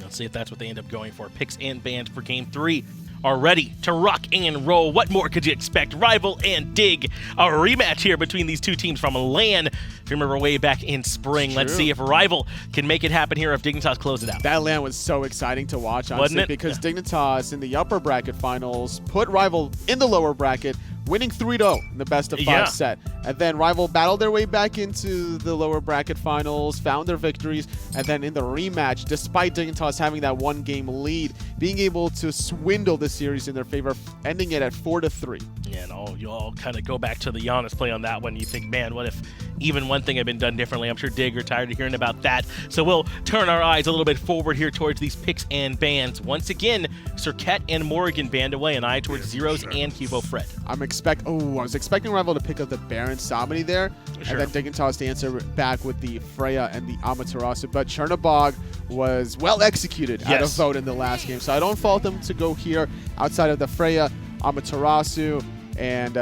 Let's see if that's what they end up going for. Picks and bans for Game 3 are ready to rock and roll. What more could you expect? Rival and Dig, a rematch here between these two teams from LAN. If you remember way back in spring, let's see if Rival can make it happen here, if Dignitas close it out. That LAN was so exciting to watch, honestly, because Dignitas in the upper bracket finals put Rival in the lower bracket, winning 3-0 in the best of 5 set. And then Rival battled their way back into the lower bracket finals, found their victories, and then in the rematch, despite Dignitas having that 1-game lead, being able to swindle the series in their favor, ending it at 4-3. Yeah, and you all kind of go back to the Giannis play on that one. You think, man, what if even one thing had been done differently? I'm sure Dig are tired of hearing about that. So we'll turn our eyes a little bit forward here towards these picks and bans. Once again, Cirquette and Morgan banned away, an eye towards Zyrhoes and QvoFred. I was expecting Rival to pick up the Baron Samedi there, and then Dignitas to answer back with the Freya and the Amaterasu. But Chernobog was well executed at a vote in the last game, so I don't fault them to go here outside of the Freya, Amaterasu, and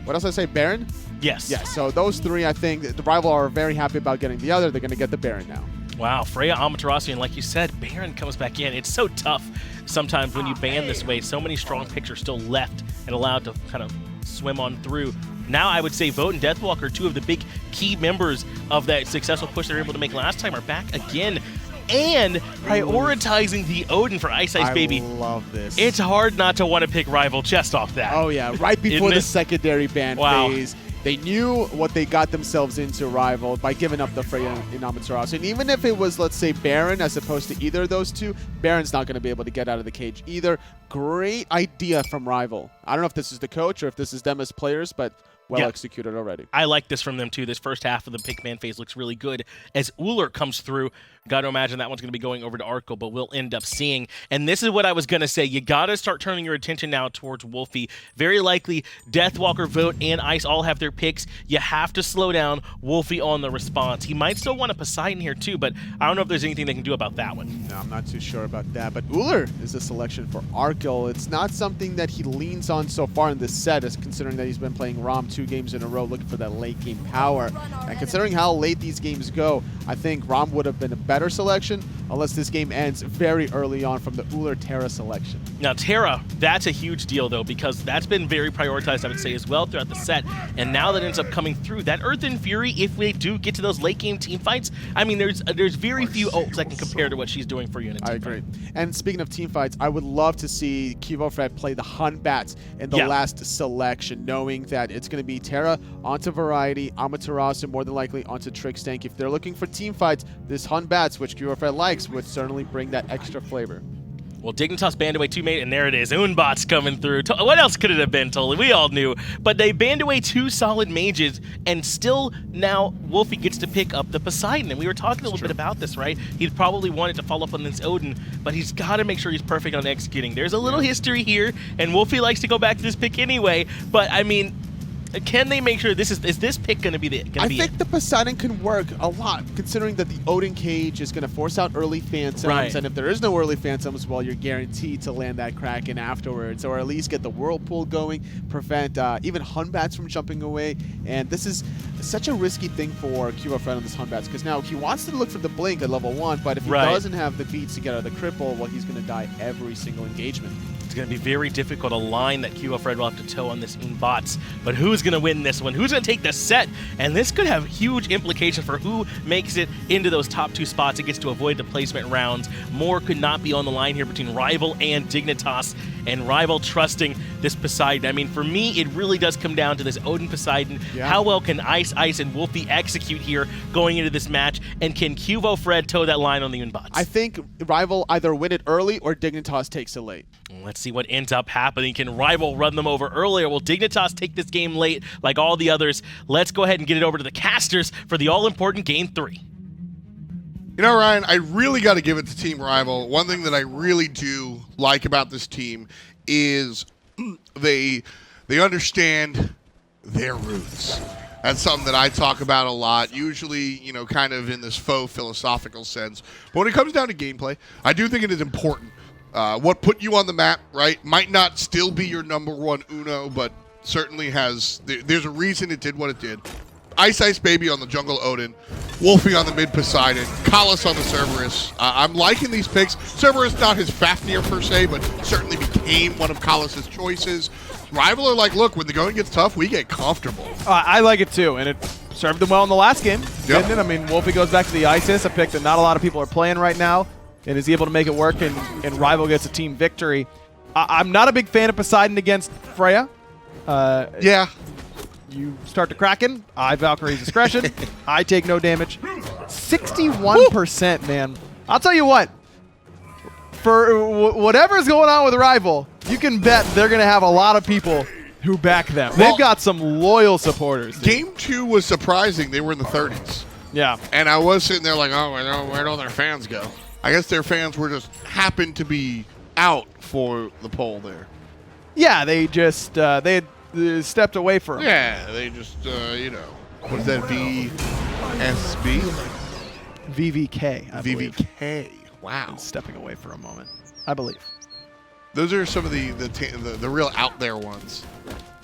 what else did I say? Baron? Yes. Yes. So those three, I think, the Rival are very happy about getting the other. They're going to get the Baron now. Wow, Freya, Amaterasu, and like you said, Baron comes back in. It's so tough sometimes when you ban this way. So many strong picks are still left and allowed to kind of swim on through. Now I would say Vote and Deathwalker, two of the big key members of that successful push they were able to make last time, are back again. And prioritizing the Odin for iceicebaby. I love this. It's hard not to want to pick Rival just off that. Oh, yeah. Right before the secondary ban phase. They knew what they got themselves into, Rival, by giving up the Freya in Amaterasu. And even if it was, let's say, Baron as opposed to either of those two, Baron's not going to be able to get out of the cage either. Great idea from Rival. I don't know if this is the coach or if this is them as players, but well executed already. I like this from them, too. This first half of the pick man phase looks really good as Ullr comes through. Got to imagine that one's going to be going over to Arkkyl, but we'll end up seeing. And this is what I was going to say. You got to start turning your attention now towards Wlfy. Very likely, Deathwalker, Vote, and Ice all have their picks. You have to slow down Wlfy on the response. He might still want a Poseidon here, too, but I don't know if there's anything they can do about that one. No, I'm not too sure about that. But Ullr is a selection for Arkkyl. It's not something that he leans on so far in this set, as considering that he's been playing ROM 2 games in a row, looking for that late game power. And considering how late these games go, I think ROM would have been a better selection, unless this game ends very early on from the Ullr Terra selection. Now, Terra, that's a huge deal, though, because that's been very prioritized, I would say, as well throughout the set. And now that ends up coming through, that Earth and Fury, if we do get to those late-game team fights, I mean, there's very few ults that can compare to what she's doing for you in a team I agree. And speaking of team fights, I would love to see QvoFred play the Hun Batz in the last selection, knowing that it's going to be Terra onto Variety, Amaterasu, more than likely onto Trixtank. If they're looking for team fights, this Hun Batz, which QvoFred likes, would certainly bring that extra flavor. Well, Dignitas banned away 2 mates, and there it is. Unbot's coming through. What else could it have been, Tully? We all knew. But they banned away 2 solid mages, and still now Wlfy gets to pick up the Poseidon. And we were talking a little bit about this, right? He'd probably wanted to follow up on this Odin, but he's got to make sure he's perfect on executing. There's a little history here, and Wlfy likes to go back to this pick anyway. But, I mean, can they make sure is this pick going to be the? I think the Poseidon can work a lot, considering that the Odin cage is going to force out early Phantoms, and if there is no early Phantoms, well, you're guaranteed to land that Kraken afterwards, or at least get the Whirlpool going, prevent even Hun Batz from jumping away. And this is such a risky thing for QvoFred on this Hun Batz, because now he wants to look for the Blink at level 1, but if he doesn't have the beats to get out of the cripple, well, he's going to die every single engagement. It's going to be very difficult, a line that QvoFred will have to toe on this Bots. But who's going to win this one? Who's going to take the set? And this could have huge implications for who makes it into those top 2 spots and gets to avoid the placement rounds. More could not be on the line here between Rival and Dignitas, and Rival trusting this Poseidon. I mean, for me, it really does come down to this Odin Poseidon. How well can Ice, and Wlfy execute here going into this match? And can QvoFred toe that line on the Bots? I think Rival either win it early or Dignitas takes it late. Let's see what ends up happening. Can Rival run them over earlier? Will Dignitas take this game late like all the others? Let's go ahead and get it over to the casters for the all-important Game 3. You know, Ryan, I really got to give it to Team Rival. One thing that I really do like about this team is they understand their roots. That's something that I talk about a lot, usually, you know, kind of in this faux philosophical sense. But when it comes down to gameplay, I do think it is important. What put you on the map, right, might not still be your #1 Uno, but certainly has, there's a reason it did what it did. iceicebaby on the jungle Odin Wlfy on the mid Poseidon, Kalas on the Cerberus. I'm liking these picks. Cerberus not his Fafnir per se, but certainly became one of Kalas' choices. Rival are like, look, when the going gets tough, we get comfortable. I like it too, and it served them well in the last game, didn't it? I mean, Wlfy goes back to the ISIS, a pick that not a lot of people are playing right now, and is able to make it work, and Rival gets a team victory. I'm not a big fan of Poseidon against Freya. Yeah. You start to Kraken, I Valkyrie's discretion, I take no damage. 61%, man. I'll tell you what, for whatever's going on with Rival, you can bet they're going to have a lot of people who back them. They've got some loyal supporters. Dude. Game 2 was surprising. They were in the 30s. Yeah. And I was sitting there like, oh, where'd all their fans go? I guess their fans were just happened to be out for the poll there. Yeah, they just, they had stepped away for him. Yeah, they just, you know, what is that, VSB? VVK, I believe. VVK, wow. Stepping away for a moment, I believe. Those are some of the real out there ones.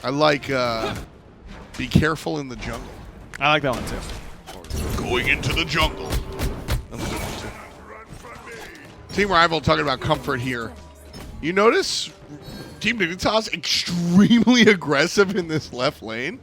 I like Be Careful in the Jungle. I like that one too. Going into the jungle. Team Rival talking about comfort here. You notice Team Dignitas extremely aggressive in this left lane.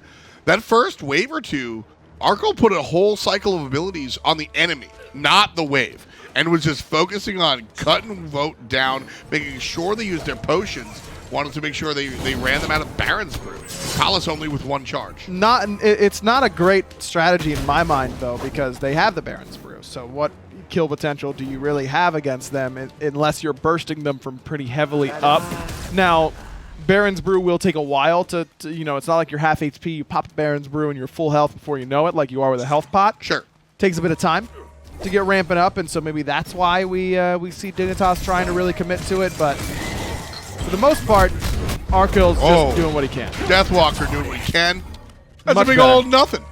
That first wave or two, Arkkyl put a whole cycle of abilities on the enemy, not the wave, and was just focusing on cutting vote down, making sure they used their potions, wanted to make sure they ran them out of Baron's Brew. Kalas only with one charge. It's not a great strategy in my mind, though, because they have the Baron's Brew. So what kill potential do you really have against them unless you're bursting them from pretty heavily up? Now, Baron's Brew will take a while to you know, it's not like you're half HP, you pop Baron's Brew and you're full health before you know it, like you are with a health pot. Sure. Takes a bit of time to get ramping up, and so maybe that's why we see Dignitas trying to really commit to it, but for the most part, Arkyl's just doing what he can. Deathwalker doing what he can. That's Much a big better. old nothing.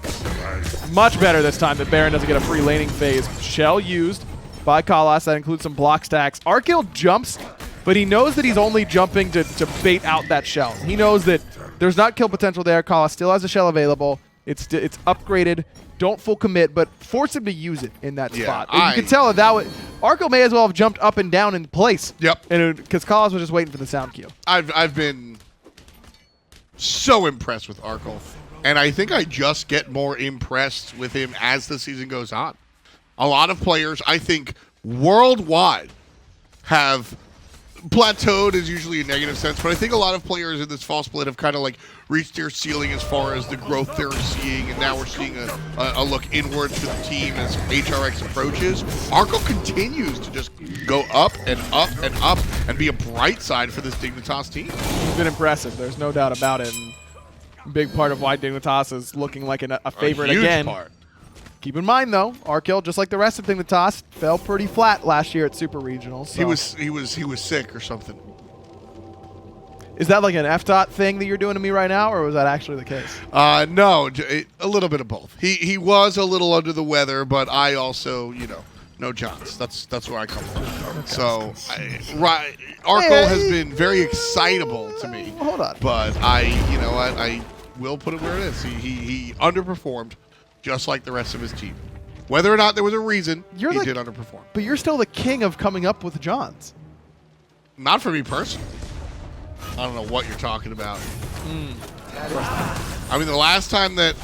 Much better this time that Baron doesn't get a free laning phase. Shell used by Kalas. That includes some block stacks. Arkkyl jumps, but he knows that he's only jumping to bait out that shell. He knows that there's not kill potential there. Kalas still has a shell available. It's upgraded. Don't full commit, but force him to use it in that spot. And you can tell that Arkkyl may as well have jumped up and down in place. Yep. Because Kalas was just waiting for the sound cue. I've been so impressed with Arkkyl, and I think I just get more impressed with him as the season goes on. A lot of players, I think, worldwide have plateaued is usually a negative sense, but I think a lot of players in this fall split have kind of like reached their ceiling as far as the growth they're seeing, and now we're seeing a look inwards for the team as HRX approaches. Arkkyl continues to just go up and up and up and be a bright side for this Dignitas team. He's been impressive. There's no doubt about it. And a big part of why Dignitas is looking like a favorite a huge again. Part. Keep in mind, though, Arkkyl, just like the rest of Dignitas, fell pretty flat last year at Super Regionals. So. He was sick or something. Is that like an FDOT thing that you're doing to me right now, or was that actually the case? No, a little bit of both. He was a little under the weather, but I also, you know, no Johns. That's where I come from. Okay. So, Arkkyl has been very excitable to me. Hold on. But I will put it where it is. He underperformed. Just like the rest of his team. Whether or not there was a reason, he did underperform. But you're still the king of coming up with Johns. Not for me personally. I don't know what you're talking about. I mean, the last time that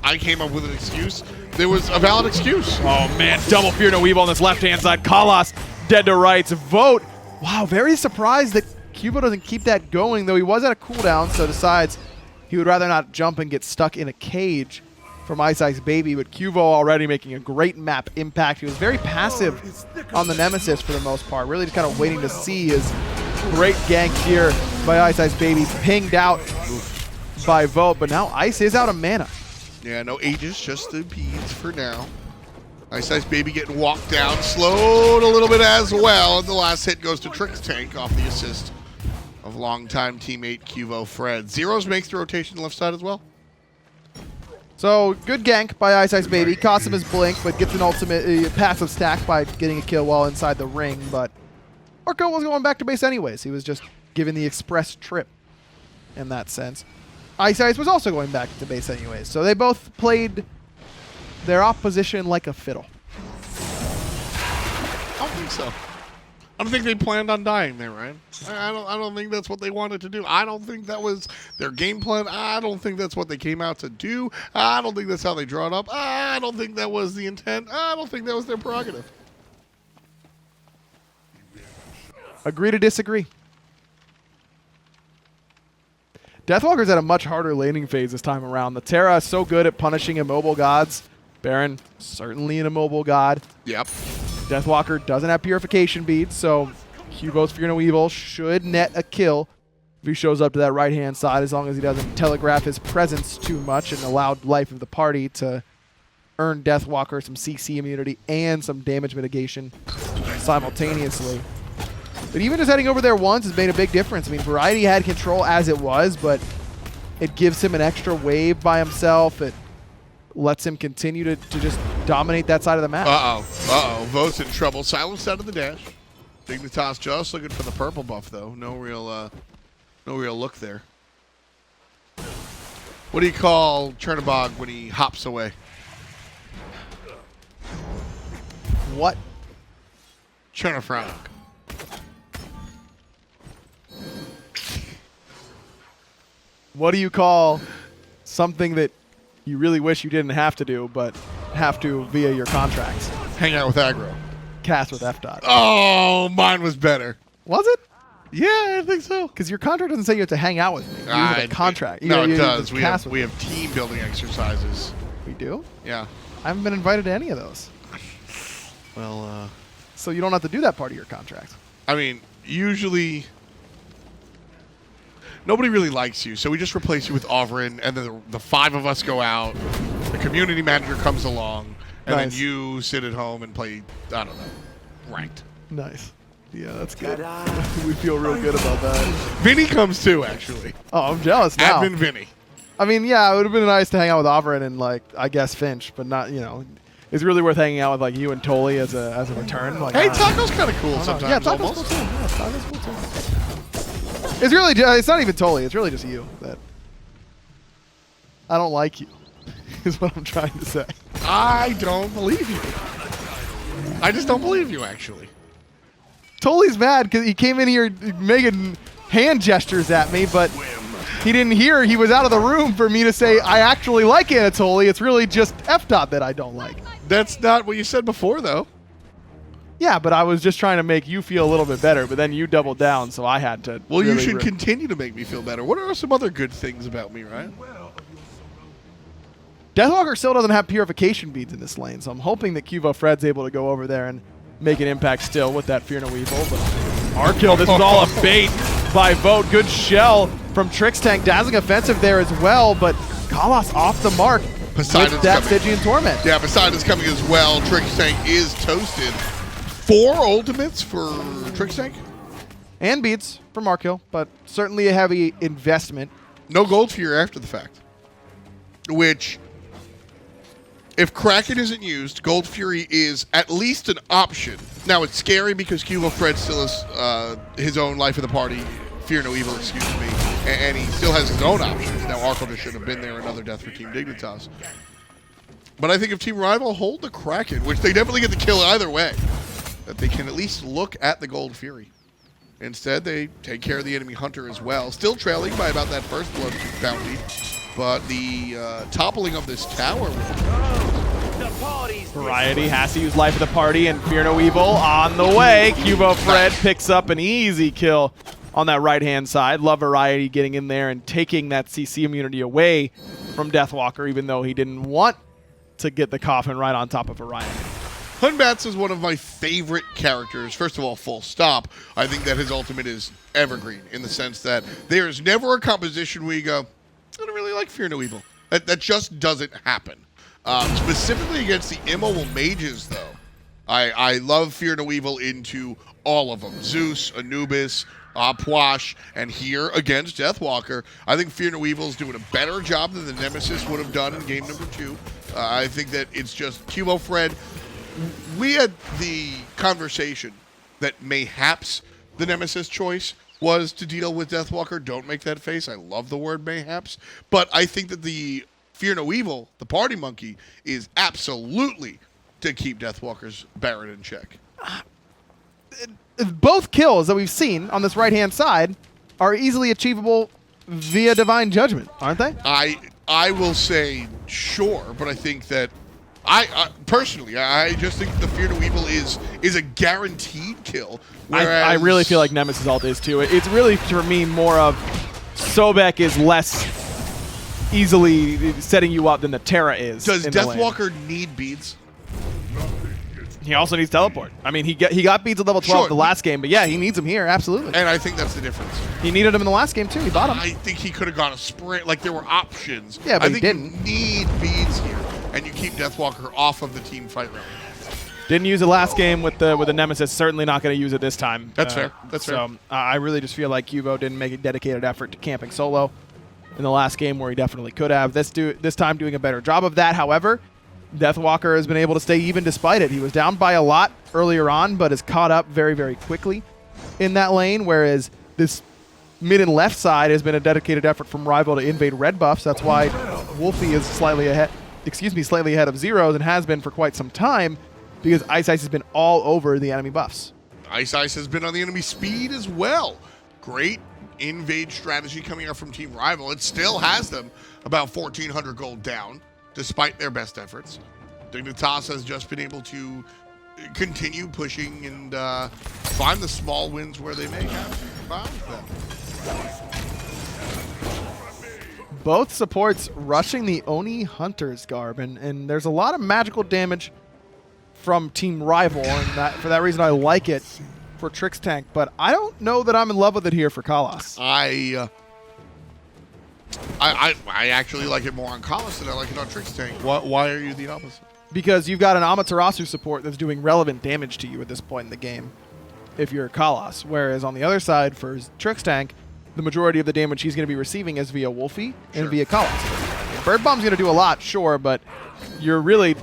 I came up with an excuse, there was a valid excuse. Oh, man. Double Fear No Evil on this left-hand side. Kalas dead to rights. Vote. Wow, very surprised that Qvo doesn't keep that going, though he was at a cooldown, so decides he would rather not jump and get stuck in a cage from iceicebaby, but Qvo already making a great map impact. He was very passive on the Nemesis for the most part, really just kind of waiting to see his great gank here by iceicebaby, pinged out by Vote, but now Ice is out of mana. Yeah, no Aegis, just the beads for now. iceicebaby getting walked down, slowed a little bit as well, and the last hit goes to Trixtank off the assist of longtime teammate QvoFred. Zyrhoes makes the rotation left side as well. So, good gank by iceicebaby. Costs him his blink, but gets an ultimate passive stack by getting a kill while inside the ring. But Arkkyl was going back to base anyways. He was just given the express trip in that sense. Iceice was also going back to base anyways. So they both played their opposition like a fiddle. I don't think so. I don't think they planned on dying there, Ryan. I don't think that's what they wanted to do. I don't think that was their game plan. I don't think that's what they came out to do. I don't think that's how they draw it up. I don't think that was the intent. I don't think that was their prerogative. Agree to disagree. Deathwalker's at a much harder laning phase this time around. The Terra is so good at punishing immobile gods. Baron, certainly an immobile god. Yep. Deathwalker doesn't have purification beads, so Qvo's Fear No Evil should net a kill if he shows up to that right-hand side, as long as he doesn't telegraph his presence too much and allow life of the party to earn Deathwalker some CC immunity and some damage mitigation simultaneously. But even just heading over there once has made a big difference. I mean, Variety had control as it was, but it gives him an extra wave by himself. It lets him continue to just dominate that side of the map. Vote's in trouble. Silence out of the dash. Dignitas just looking for the purple buff, though. No real look there. What do you call Chernobog when he hops away? What? Chernofrog. What do you call something that you really wish you didn't have to do, but have to via your contracts? Hang out with aggro. Cast with F-dot. Oh, mine was better. Was it? Yeah, I think so. Because your contract doesn't say you have to hang out with me. You have a contract. No, you it does. We cast have with me. team building exercises. We do? Yeah. I haven't been invited to any of those. Well, So you don't have to do that part of your contract. I mean, usually nobody really likes you, so we just replace you with Ovrin, and then the five of us go out. The community manager comes along, and Nice. then you sit at home and play, I don't know, ranked. Nice. Yeah, that's good. We feel real good about that. Vinny comes too, actually. Oh, I'm jealous now. Admin Vinny. I mean, yeah, it would have been nice to hang out with Ovrin and, like, I guess Finch, but not, you know. It's really worth hanging out with, like, you and Tolly as a return. Like, Hey, Taco's kind of cool I don't know. sometimes, Yeah, Taco's almost. cool too. Yeah, Taco's cool too. It's really, it's not even Tolly. It's really just you that I don't like you, is what I'm trying to say. I don't believe you. I just don't believe you, actually. Tolly's mad because he came in here making hand gestures at me, but he didn't hear. He was out of the room for me to say, I actually like Anatoly. It's really just F-dot that I don't like. That's not what you said before, though. Yeah, but I was just trying to make you feel a little bit better, but then you doubled down, so I had to. Well, you really should continue to make me feel better. What are some other good things about me, Ryan? Deathwalker still doesn't have purification beads in this lane, so I'm hoping that QvoFred's able to go over there and make an impact still with that Fear No Evil. But Arkkyl, this is all a bait by Vote. Good shell from Trixtank. Dazzling offensive there as well, but Kalos off the mark Poseidon's with that coming. Stygian Torment. Yeah, Poseidon's coming as well. Trixtank is toasted. 4 ultimates for Trixtank. And beads from Arkkyl, but certainly a heavy investment. No gold Fury after the fact. Which, if Kraken isn't used, Gold Fury is at least an option. Now, it's scary because QvoFred still has his own life of the party, Fear No Evil, excuse me, and he still has his own options. Now, Arkkyl should have been there, another death for Team Dignitas. But I think if Team Rival hold the Kraken, which they definitely get the kill either way, that they can at least look at the Gold Fury. Instead, they take care of the enemy Hunter as well. Still trailing by about that first blood bounty. But the toppling of this tower. Variety has to use life of the party, and Fear No Evil on the way. QvoFred picks up an easy kill on that right-hand side. Love Variety getting in there and taking that CC immunity away from Deathwalker, even though he didn't want to get the coffin right on top of Variety. Batz is one of my favorite characters. First of all, full stop. I think that his ultimate is evergreen in the sense that there is never a composition where you go, I don't really like Fear No Evil. That just doesn't happen. Specifically against the immobile mages, though, I love Fear No Evil into all of them. Zeus, Anubis, Pwash, and here against Deathwalker. I think Fear No Evil is doing a better job than the Nemesis would have done in game number 2. I think that it's just QvoFred. We had the conversation that mayhaps the Nemesis choice was to deal with Deathwalker. Don't make that face. I love the word mayhaps. But I think that the Fear No Evil, the party monkey, is absolutely to keep Deathwalker's Baron in check. Both kills that we've seen on this right-hand side are easily achievable via Divine Judgment, aren't they? I will say sure, but I think that personally, I just think the Fear No Evil is a guaranteed kill. I really feel like Nemesis ult is too. It's really, for me, more of Sobek is less easily setting you up than the Terra is. Does Deathwalker need beads? He also needs teleport. I mean, he got beads at level 12 the last game, but yeah, he needs them here, absolutely. And I think that's the difference. He needed them in the last game too. He bought them. I think he could have got a sprint. Like, there were options. Yeah, but I he think didn't. you need beads here, and you keep Deathwalker off of the team fight round. Didn't use it last game with the Nemesis. Certainly not going to use it this time. That's fair. That's fair. So I really just feel like Qvo didn't make a dedicated effort to camping solo in the last game, where he definitely could have. This time doing a better job of that. However, Deathwalker has been able to stay even despite it. He was down by a lot earlier on, but has caught up very, very quickly in that lane, whereas this mid and left side has been a dedicated effort from Rival to invade red buffs. That's why Wlfy is slightly ahead of Zyrhoes, and has been for quite some time, because Ice has been all over the enemy buffs. Ice has been on the enemy speed as well. Great invade strategy coming out from Team Rival. It still has them about 1,400 gold down, despite their best efforts. Dignitas has just been able to continue pushing and find the small wins where they may have found them. Both supports rushing the Oni Hunter's Garb, and there's a lot of magical damage from Team Rival, and for that reason I like it for Trixtank, but I don't know that I'm in love with it here for Kalas. I actually like it more on Kalas than I like it on Trixtank. Why are you the opposite? Because you've got an Amaterasu support that's doing relevant damage to you at this point in the game if you're Kalas, whereas on the other side for Trixtank, the majority of the damage he's going to be receiving is via Wlfy and via Kalas. Bird Bomb's going to do a lot, sure, but you're really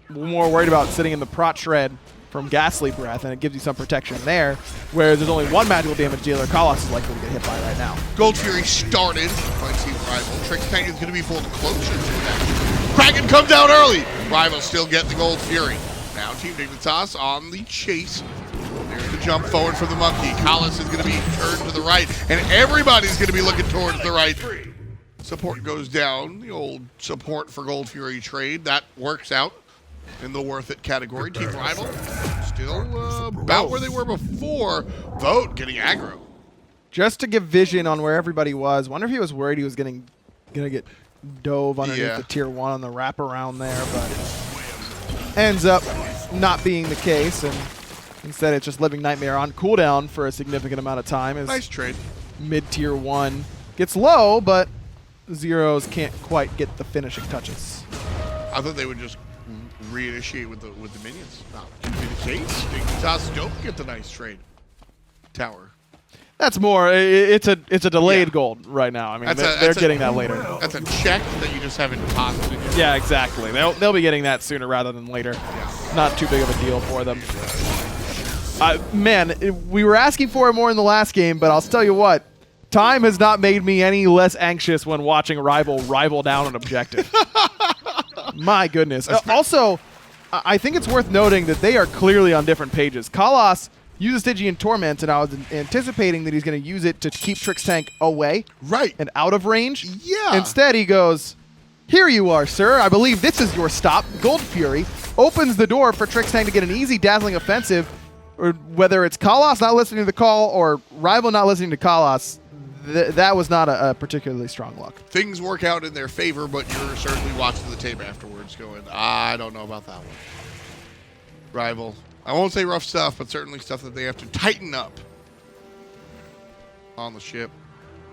more worried about sitting in the Prot Shred from Ghastly Breath, and it gives you some protection there, whereas there's only one magical damage dealer Kalas is likely to get hit by right now. Gold Fury started by Team Rival. Trixtank is going to be pulled closer to that. Kraken comes out early. Rival still get the Gold Fury. Now Team Dignitas on the chase. There's the jump forward from the monkey. Kalas is going to be turned to the right, and everybody's going to be looking towards the right. Support goes down. The old support for Gold Fury trade. That works out in the worth it category. Team Rival still about where they were before. Vote getting aggro. Just to give vision on where everybody was, wonder if he was worried he was gonna get dove underneath the tier 1 on the wraparound there, but ends up not being the case, and instead it's just Living Nightmare on cooldown for a significant amount of time. As nice trade. Mid tier 1 gets low, but Zyrhoes can't quite get the finishing touches. I thought they would just reinitiate with the minions. Not to be the case. Dignitas don't get the nice trade. Tower. That's more. It's a delayed gold right now. I mean, they're getting that later. That's a check that you just haven't deposited yet. Yeah, exactly. They'll be getting that sooner rather than later. Yeah. Not too big of a deal for them. Man, we were asking for it more in the last game, but I'll tell you what. Time has not made me any less anxious when watching rival down an objective. My goodness. Also, I think it's worth noting that they are clearly on different pages. Kalas uses Stygian Torment, and I was anticipating that he's going to use it to keep Trixtank away and out of range. Yeah. Instead, he goes, "Here you are, sir. I believe this is your stop." Gold Fury opens the door for Trixtank to get an easy, dazzling offensive, or whether it's Kalas not listening to the call or Rival not listening to Kalas. That was not a particularly strong look. Things work out in their favor, but you're certainly watching the tape afterwards going, I don't know about that one. Rival. I won't say rough stuff, but certainly stuff that they have to tighten up on the ship.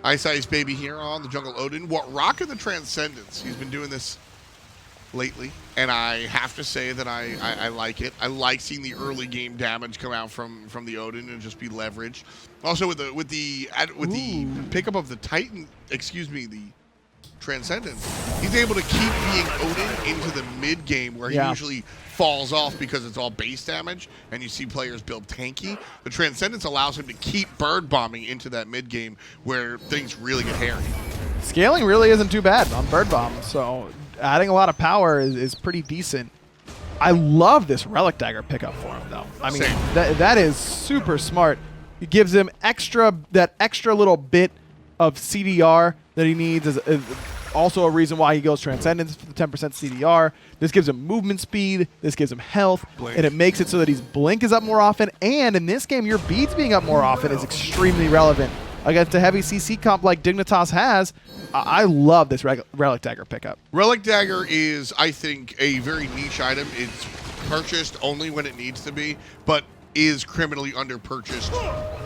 Iceicebaby here on the jungle Odin. What rocking the Transcendence. He's been doing this lately, and I have to say that I like it. I like seeing the early game damage come out from the Odin and just be leveraged. Also with the pickup of the Titan, the Transcendence, he's able to keep being Odin into the mid game where he usually falls off because it's all base damage and you see players build tanky. The Transcendence allows him to keep bird bombing into that mid game where things really get hairy. Scaling really isn't too bad on Bird Bomb, so adding a lot of power is pretty decent. I love this Relic Dagger pickup for him, though. I mean, that is super smart. It gives him that extra little bit of CDR that he needs. Is also a reason why he goes Transcendence for the 10% CDR. This gives him movement speed. This gives him health. Blink. And it makes it so that his Blink is up more often. And in this game, your beads being up more often is extremely relevant. Against a heavy CC comp like Dignitas has, I love this Relic Dagger pickup. Relic Dagger is, I think, a very niche item. It's purchased only when it needs to be, but is criminally under-purchased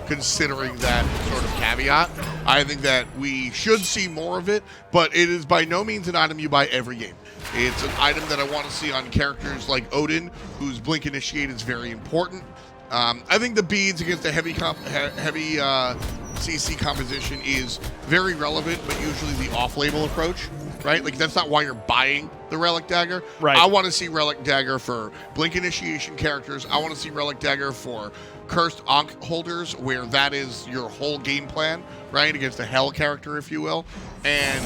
considering that sort of caveat. I think that we should see more of it, but it is by no means an item you buy every game. It's an item that I want to see on characters like Odin, whose Blink Initiate is very important. I think the beads against a heavy CC composition is very relevant, but usually the off-label approach, right? Like, that's not why you're buying the Relic Dagger. Right. I want to see Relic Dagger for Blink Initiation characters. I want to see Relic Dagger for Cursed Ankh holders, where that is your whole game plan, right? Against a Hell character, if you will. And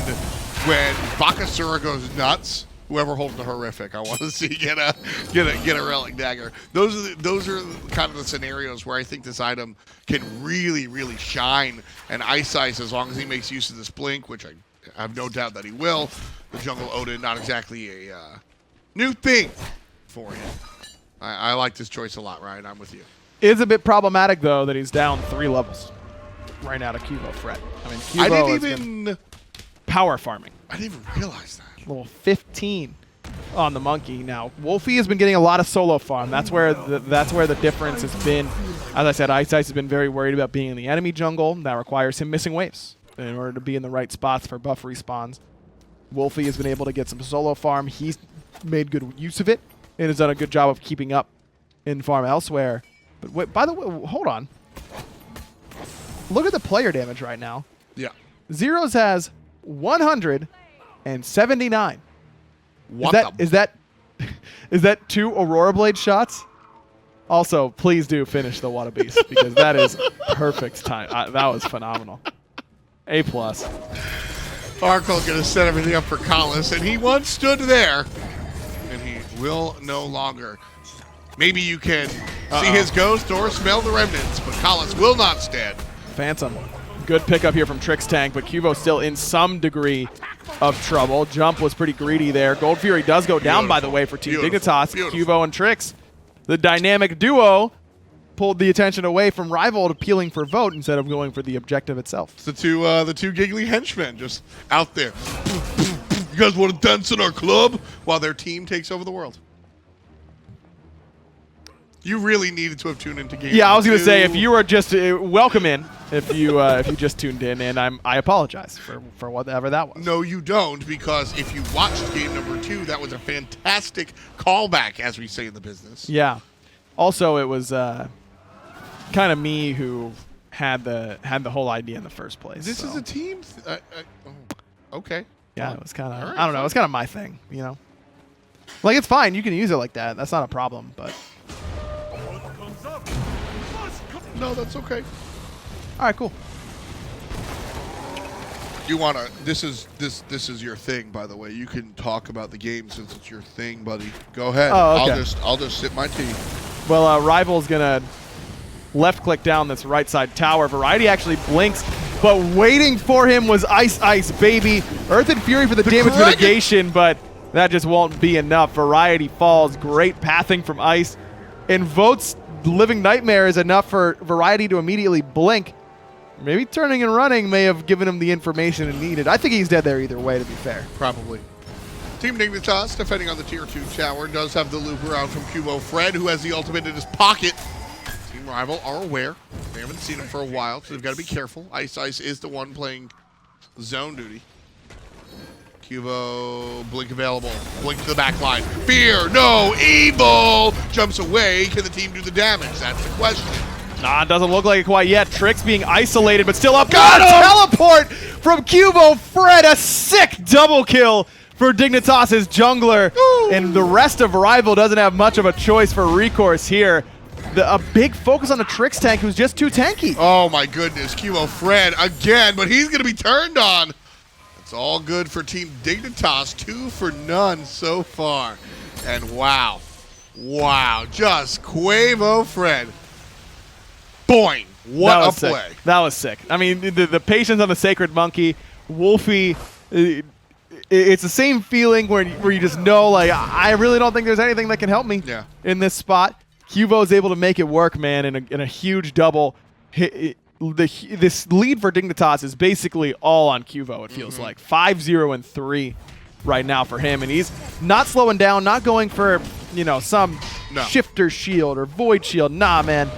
when Bakasura goes nuts, whoever holds the horrific, I want to see get a Relic Dagger. Those are kind of the scenarios where I think this item can really, really shine. And Ice, as long as he makes use of this Blink, which I have no doubt that he will. The Jungle Odin, not exactly a new thing for him. I like this choice a lot, Ryan. I'm with you. It's a bit problematic, though, that he's down 3 levels right now to QvoFred. I mean, Qvo I didn't even power farming. I didn't even realize that. Level 15 on the monkey. Now, Wlfy has been getting a lot of solo farm. That's where the difference has been. As I said, Ice has been very worried about being in the enemy jungle. That requires him missing waves in order to be in the right spots for buff respawns. Wlfy has been able to get some solo farm. He's made good use of it and has done a good job of keeping up in farm elsewhere. But wait, by the way, hold on. Look at the player damage right now. Yeah. Zyrhoes has 179. Is that 2 Aurora Blade shots? Also, please do finish the Water Beast because that is perfect time. That was phenomenal. A+. Arkkyl going to set everything up for Collis, and he once stood there, and he will no longer. Maybe you can see his ghost or smell the remnants, but Collis will not stand. Phantom. Good pickup here from Trixtank, but Qvo still in some degree of trouble. Jump was pretty greedy there. Gold Fury does go down, by the way, for Team Dignitas. Qvo and Trix, the dynamic duo, pulled the attention away from Rival to peeling for vote instead of going for the objective itself. It's the two giggly henchmen just out there. You guys want to dance in our club while their team takes over the world? You really needed to have tuned into game. Yeah, I was going to say, if you were just welcome in, if you just tuned in, and I apologize for whatever that was. No, you don't, because if you watched game number 2, that was a fantastic callback, as we say in the business. Yeah. Also, it was kind of me who had the whole idea in the first place. This is a team. Okay. Yeah, it was kind of. Right, I don't know. It's kind of my thing, you know. Like, it's fine. You can use it like that. That's not a problem. But no, that's okay. all right, cool. You wanna? This is your thing, by the way. You can talk about the game since it's your thing, buddy. Go ahead. Oh, okay. I'll just sip my tea. Well, Rival's gonna left click down this right side tower. Variety actually blinks, but waiting for him was iceicebaby. Earth and Fury for the damage mitigation, but that just won't be enough. Variety falls. Great pathing from Ice. And Vote's Living Nightmare is enough for Variety to immediately blink. Maybe turning and running may have given him the information he needed. I think he's dead there either way, to be fair. Probably. Team Dignitas, defending on the Tier 2 tower, does have the loop around from QvoFred, who has the ultimate in his pocket. Team Rival are aware. They haven't seen him for a while, so they've got to be careful. Ice is the one playing zone duty. Qvo, blink available. Blink to the back line. Fear, no, evil! Jumps away. Can the team do the damage? That's the question. Nah, it doesn't look like it quite yet. Trix being isolated, but still up. Got him! Teleport from QvoFred. A sick double kill for Dignitas' jungler. Ooh. And the rest of Rival doesn't have much of a choice for recourse here. A big focus on the Trixtank, who's just too tanky. Oh my goodness, QvoFred again, but he's going to be turned on. It's all good for Team Dignitas. 2 for none so far. And wow. Wow. Just QvoFred. Boing. What a play. Sick. That was sick. I mean, the patience on the Sacred Monkey. Wlfy, it's the same feeling where you just know, like, I really don't think there's anything that can help me in this spot. Qvo's able to make it work, man, in a huge double. This lead for Dignitas is basically all on Qvo, it feels like. 5-0 and 3 right now for him, and he's not slowing down, not going for, you know, some shifter shield or void shield. Nah, man.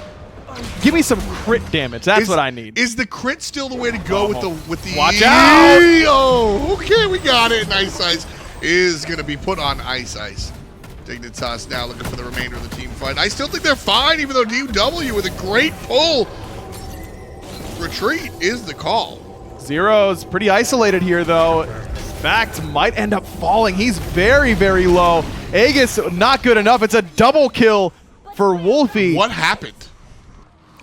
Give me some crit damage. That's what I need. Is the crit still the way to go with the Watch out! Oh, okay, we got it. And Ice is going to be put on Ice. Dignitas now looking for the remainder of the team fight. I still think they're fine, even though DW with a great pull. Retreat is the call. Zyrhoes pretty isolated here, though. In fact, might end up falling. He's very, very low. Aegis not good enough. It's a double kill for Wlfy. What happened?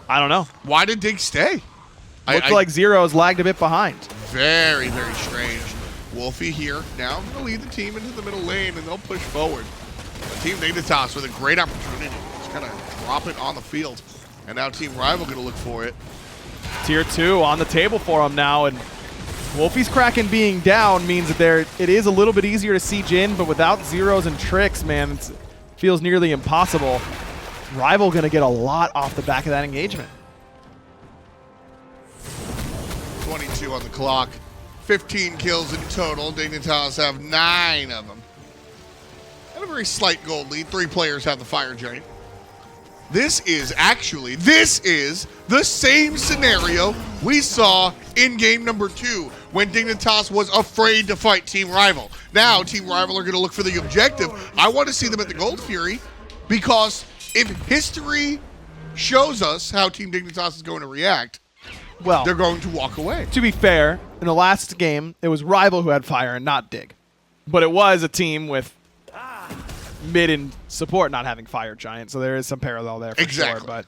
I don't know. Why did Dig stay? Looked like Zyrhoes lagged a bit behind. Very, very strange. Wlfy here now going to lead the team into the middle lane, and they'll push forward. Team Dignitas with a great opportunity. Just kind of drop it on the field. And now Team Rival going to look for it. Tier 2 on the table for him now, and Wlfy's Kraken being down means that it is a little bit easier to siege in, but without Zyrhoes and Trix, man, it feels nearly impossible. Rival going to get a lot off the back of that engagement. 22 on the clock. 15 kills in total. Dignitas have 9 of them. And a very slight gold lead. 3 players have the Fire Giant. This is the same scenario we saw in game number 2 when Dignitas was afraid to fight Team Rival. Now, Team Rival are going to look for the objective. I want to see them at the Gold Fury because if history shows us how Team Dignitas is going to react, well, they're going to walk away. To be fair, in the last game, it was Rival who had Fire and not Dig. But it was a team with mid and support not having Fire Giant, so there is some parallel there for sure. But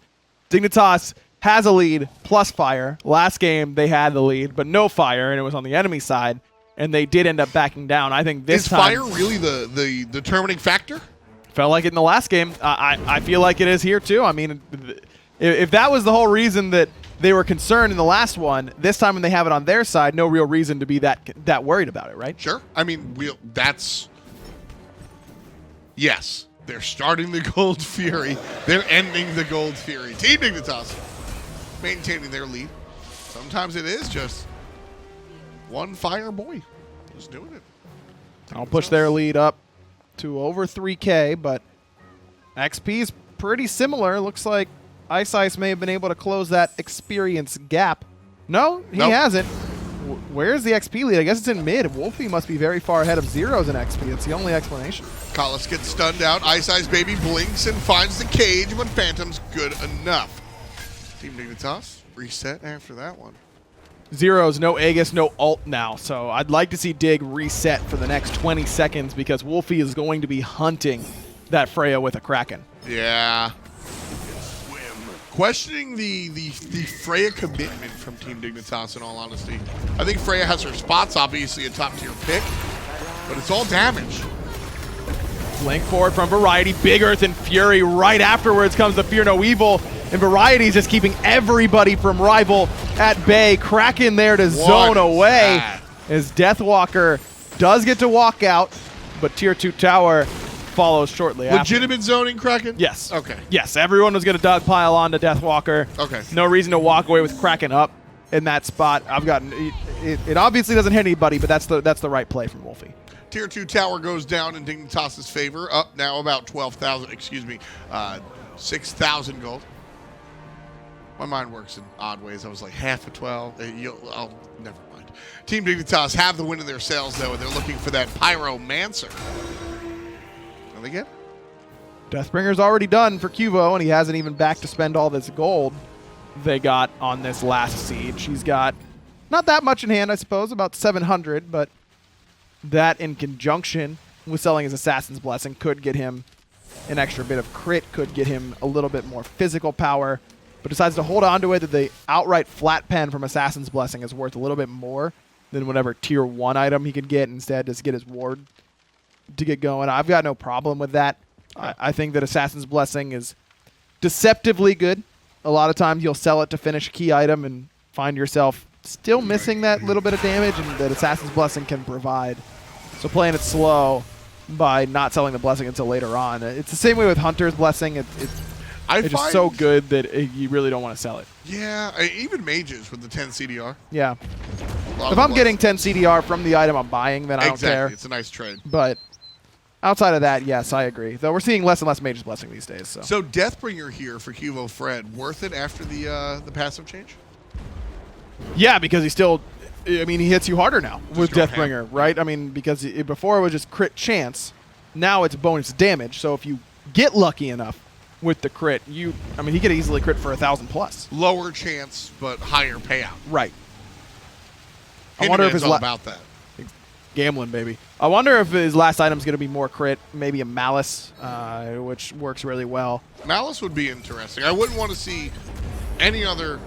Dignitas has a lead plus Fire. Last game, they had the lead, but no Fire, and it was on the enemy side, and they did end up backing down. I think this time... Is Fire really the determining factor? Felt like it in the last game. I feel like it is here, too. I mean, if that was the whole reason that they were concerned in the last one, this time when they have it on their side, no real reason to be that worried about it, right? Sure. I mean, yes, they're starting the Gold Fury. They're ending the Gold Fury. Team Dignitas maintaining their lead. Sometimes it is just one Fire boy just doing it. I'll push their lead up to over 3K, but XP is pretty similar. Looks like Ice may have been able to close that experience gap. No, he hasn't. Where's the XP lead? I guess it's in mid. Wlfy must be very far ahead of Zyrhoes in XP. It's the only explanation. Collis gets stunned out. iceicebaby blinks and finds the cage, but Phantom's good enough. Team Dignitas reset after that one. Zyrhoes, no Aegis, no ult now. So I'd like to see Dig reset for the next 20 seconds because Wlfy is going to be hunting that Freya with a Kraken. Yeah. Questioning the Freya commitment from Team Dignitas, in all honesty. I think Freya has her spots, obviously a top-tier pick, but it's all damage. Link forward from Variety, Big Earth and Fury. Right afterwards comes the Fear No Evil, and Variety's just keeping everybody from Rival at bay. Kraken there to zone away as Deathwalker does get to walk out, but Tier 2 tower follows shortly after. Legitimate zoning, Kraken? Yes. Okay. Yes, everyone was going to dogpile onto Deathwalker. Okay. No reason to walk away with Kraken up in that spot. It obviously doesn't hit anybody, but that's the right play from Wlfy. Tier 2 tower goes down in Dignitas' favor. Up now about 6,000 gold. My mind works in odd ways. I was like half of 12. Never mind. Team Dignitas have the win in their sails, though, and they're looking for that Pyromancer. They get Deathbringer's already done for Qvo, and he hasn't even back to spend all this gold they got on this last siege. He's got not that much in hand, I suppose, about 700, but that in conjunction with selling his Assassin's Blessing could get him an extra bit of crit, could get him a little bit more physical power, but decides to hold on to it that the outright flat pen from Assassin's Blessing is worth a little bit more than whatever tier 1 item he could get. Instead, just get his ward to get going. I've got no problem with that. I think that Assassin's Blessing is deceptively good. A lot of times you'll sell it to finish a key item and find yourself still missing that little bit of damage, and that Assassin's Blessing can provide. So playing it slow by not selling the Blessing until later on. It's the same way with Hunter's Blessing. It's just so good that you really don't want to sell it. Yeah, even mages with the 10 CDR. Yeah. If I'm getting 10 CDR from the item I'm buying, then I don't care. It's a nice trade. But outside of that, yes, I agree. Though we're seeing less and less Mage's Blessing these days. So Deathbringer here for QvoFred, worth it after the passive change? Yeah, because he still, I mean, he hits you harder now with Deathbringer, right? I mean, because before it was just crit chance. Now it's bonus damage. So if you get lucky enough with the crit, he could easily crit for 1,000 plus. Lower chance, but higher payout. Right. I wonder if it's all about that. Gambling, baby. I wonder if his last item's going to be more crit, maybe a Malice, which works really well. Malice would be interesting. I wouldn't want to see any other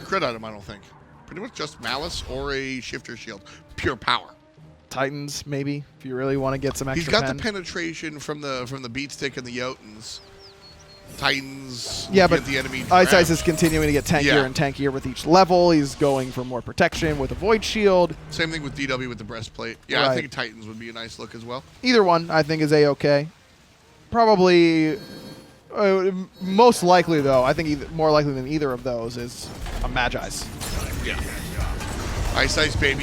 crit item, I don't think. Pretty much just Malice or a Shifter Shield. Pure power. Titans, maybe, if you really want to get some extra. He's got the penetration from the beat stick and the Jotuns. Titans, yeah, but the enemy Ice is continuing to get tankier and tankier with each level. He's going for more protection with a Void Shield. Same thing with DW with the breastplate. Yeah, right. I think Titans would be a nice look as well. Either one, I think, is A-okay. Probably, most likely, though, I think more likely than either of those is a Magi's. Yeah. Iceicebaby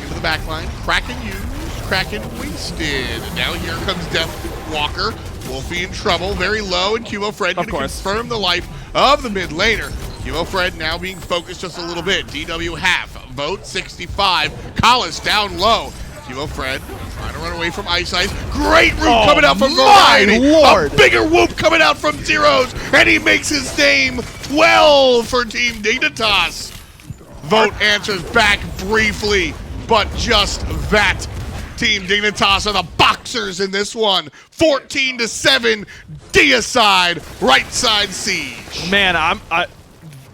into the back line. Kraken used. Kraken wasted. Now here comes Deathwalker. Wlfy in trouble, very low, and QvoFred going to confirm the life of the mid laner. QvoFred now being focused just a little bit. DW half, vote 65. Collis down low. QvoFred trying to run away from Ice. Great root coming out from Variety. Lord. A bigger whoop coming out from Zyrhoes, and he makes his name 12 for Team Dignitas. Vote answers back briefly, but just that. Team Dignitas are the boxers in this one. 14-7, deicide, right side siege. Man,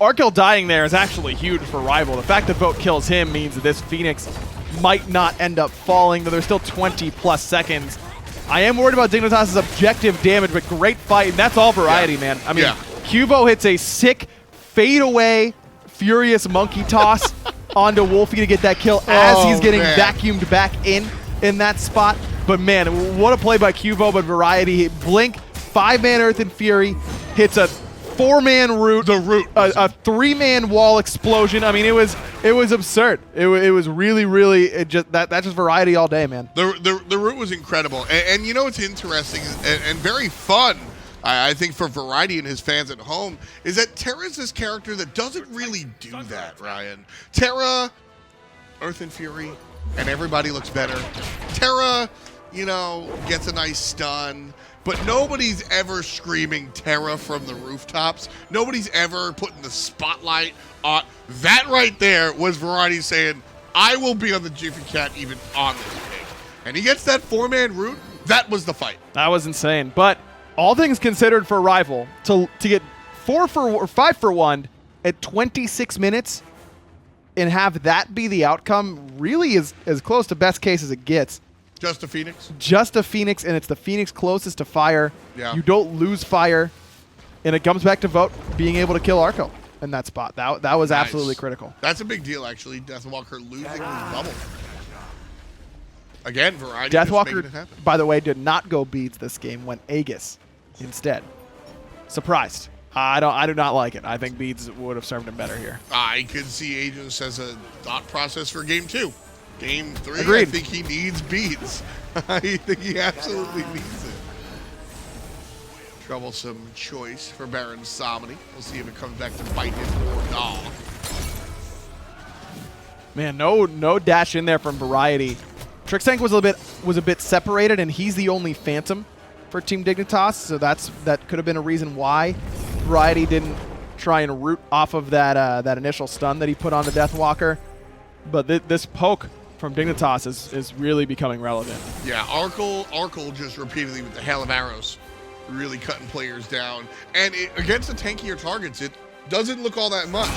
Arkkyl dying there is actually huge for Rival. The fact that Vote kills him means that this Phoenix might not end up falling, though there's still 20 plus seconds. I am worried about Dignitas' objective damage, but great fight, and that's all Variety, man. I mean, Cuvo hits a sick fade-away, furious monkey toss onto Wlfy to get that kill as he's getting vacuumed back in that spot. But man, what a play by Cuvo, but Variety. Blink, 5-man Earth and Fury, hits a 4-man root. The root. A 3-man wall explosion. I mean, it was absurd. It was really, that's just Variety all day, man. The root was incredible. And you know what's interesting and very fun, I think, for Variety and his fans at home, is that Terra's this character that doesn't really do that, Ryan. Terra, Earth and Fury, and everybody looks better. Terra, gets a nice stun, but nobody's ever screaming Terra from the rooftops. Nobody's ever putting the spotlight on. That right there was Variety saying, I will be on the Jiffy Cat even on this pig. And he gets that 4-man root. That was the fight. That was insane. But all things considered for Rival, to get 5 for 1 at 26 minutes, and have that be the outcome really is as close to best case as it gets. Just a Phoenix? Just a Phoenix, and it's the Phoenix closest to fire. Yeah. You don't lose fire, and it comes back to Vote being able to kill Arkkyl in that spot. That was absolutely critical. That's a big deal, actually. Deathwalker losing his bubble. Again, Variety Deathwalker, by the way, did not go beads this game, went Aegis instead. Surprised. I do not like it. I think beads would have served him better here. I could see Aegis as a thought process for game 2. Game 3, Agreed. I think he needs beads. I think he absolutely needs it. Troublesome choice for Baron Samedi. We'll see if it comes back to bite him or not. Man, no dash in there from Variety. Trixtank was a bit separated, and he's the only Phantom for Team Dignitas, so that could have been a reason why Variety didn't try and root off of that initial stun that he put on the Deathwalker. But this poke from Dignitas is really becoming relevant. Yeah, Arkkyl just repeatedly with the hail of arrows, really cutting players down. And against the tankier targets, it doesn't look all that much.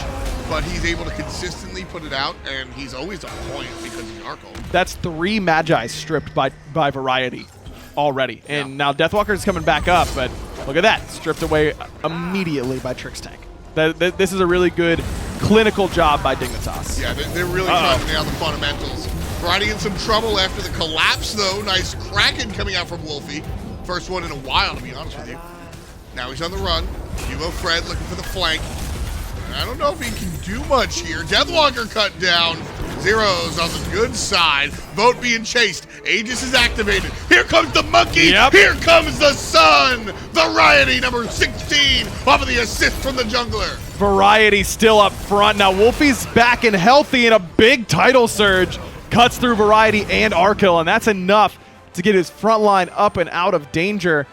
but he's able to consistently put it out, and he's always on point because he's Arkkyl. That's 3 Magi stripped by Variety already. And now Deathwalker is coming back up, but look at that. Stripped away immediately by Trixtank. This is a really good clinical job by Dignitas. Yeah, they're really trying to nail the fundamentals. Variety in some trouble after the collapse, though. Nice Kraken coming out from Wlfy. First one in a while, to be honest with you. Now he's on the run. QvoFred looking for the flank. I don't know if he can do much here. Deathwalker cut down. Zyrhoes on the good side. Vote being chased. Aegis is activated. Here comes the monkey. Yep. Here comes the sun. Variety number 16 off of the assist from the jungler. Variety still up front. Now Wlfy's back and healthy, and a big tidal surge cuts through Variety and Arkkyl, and that's enough to get his front line up and out of danger.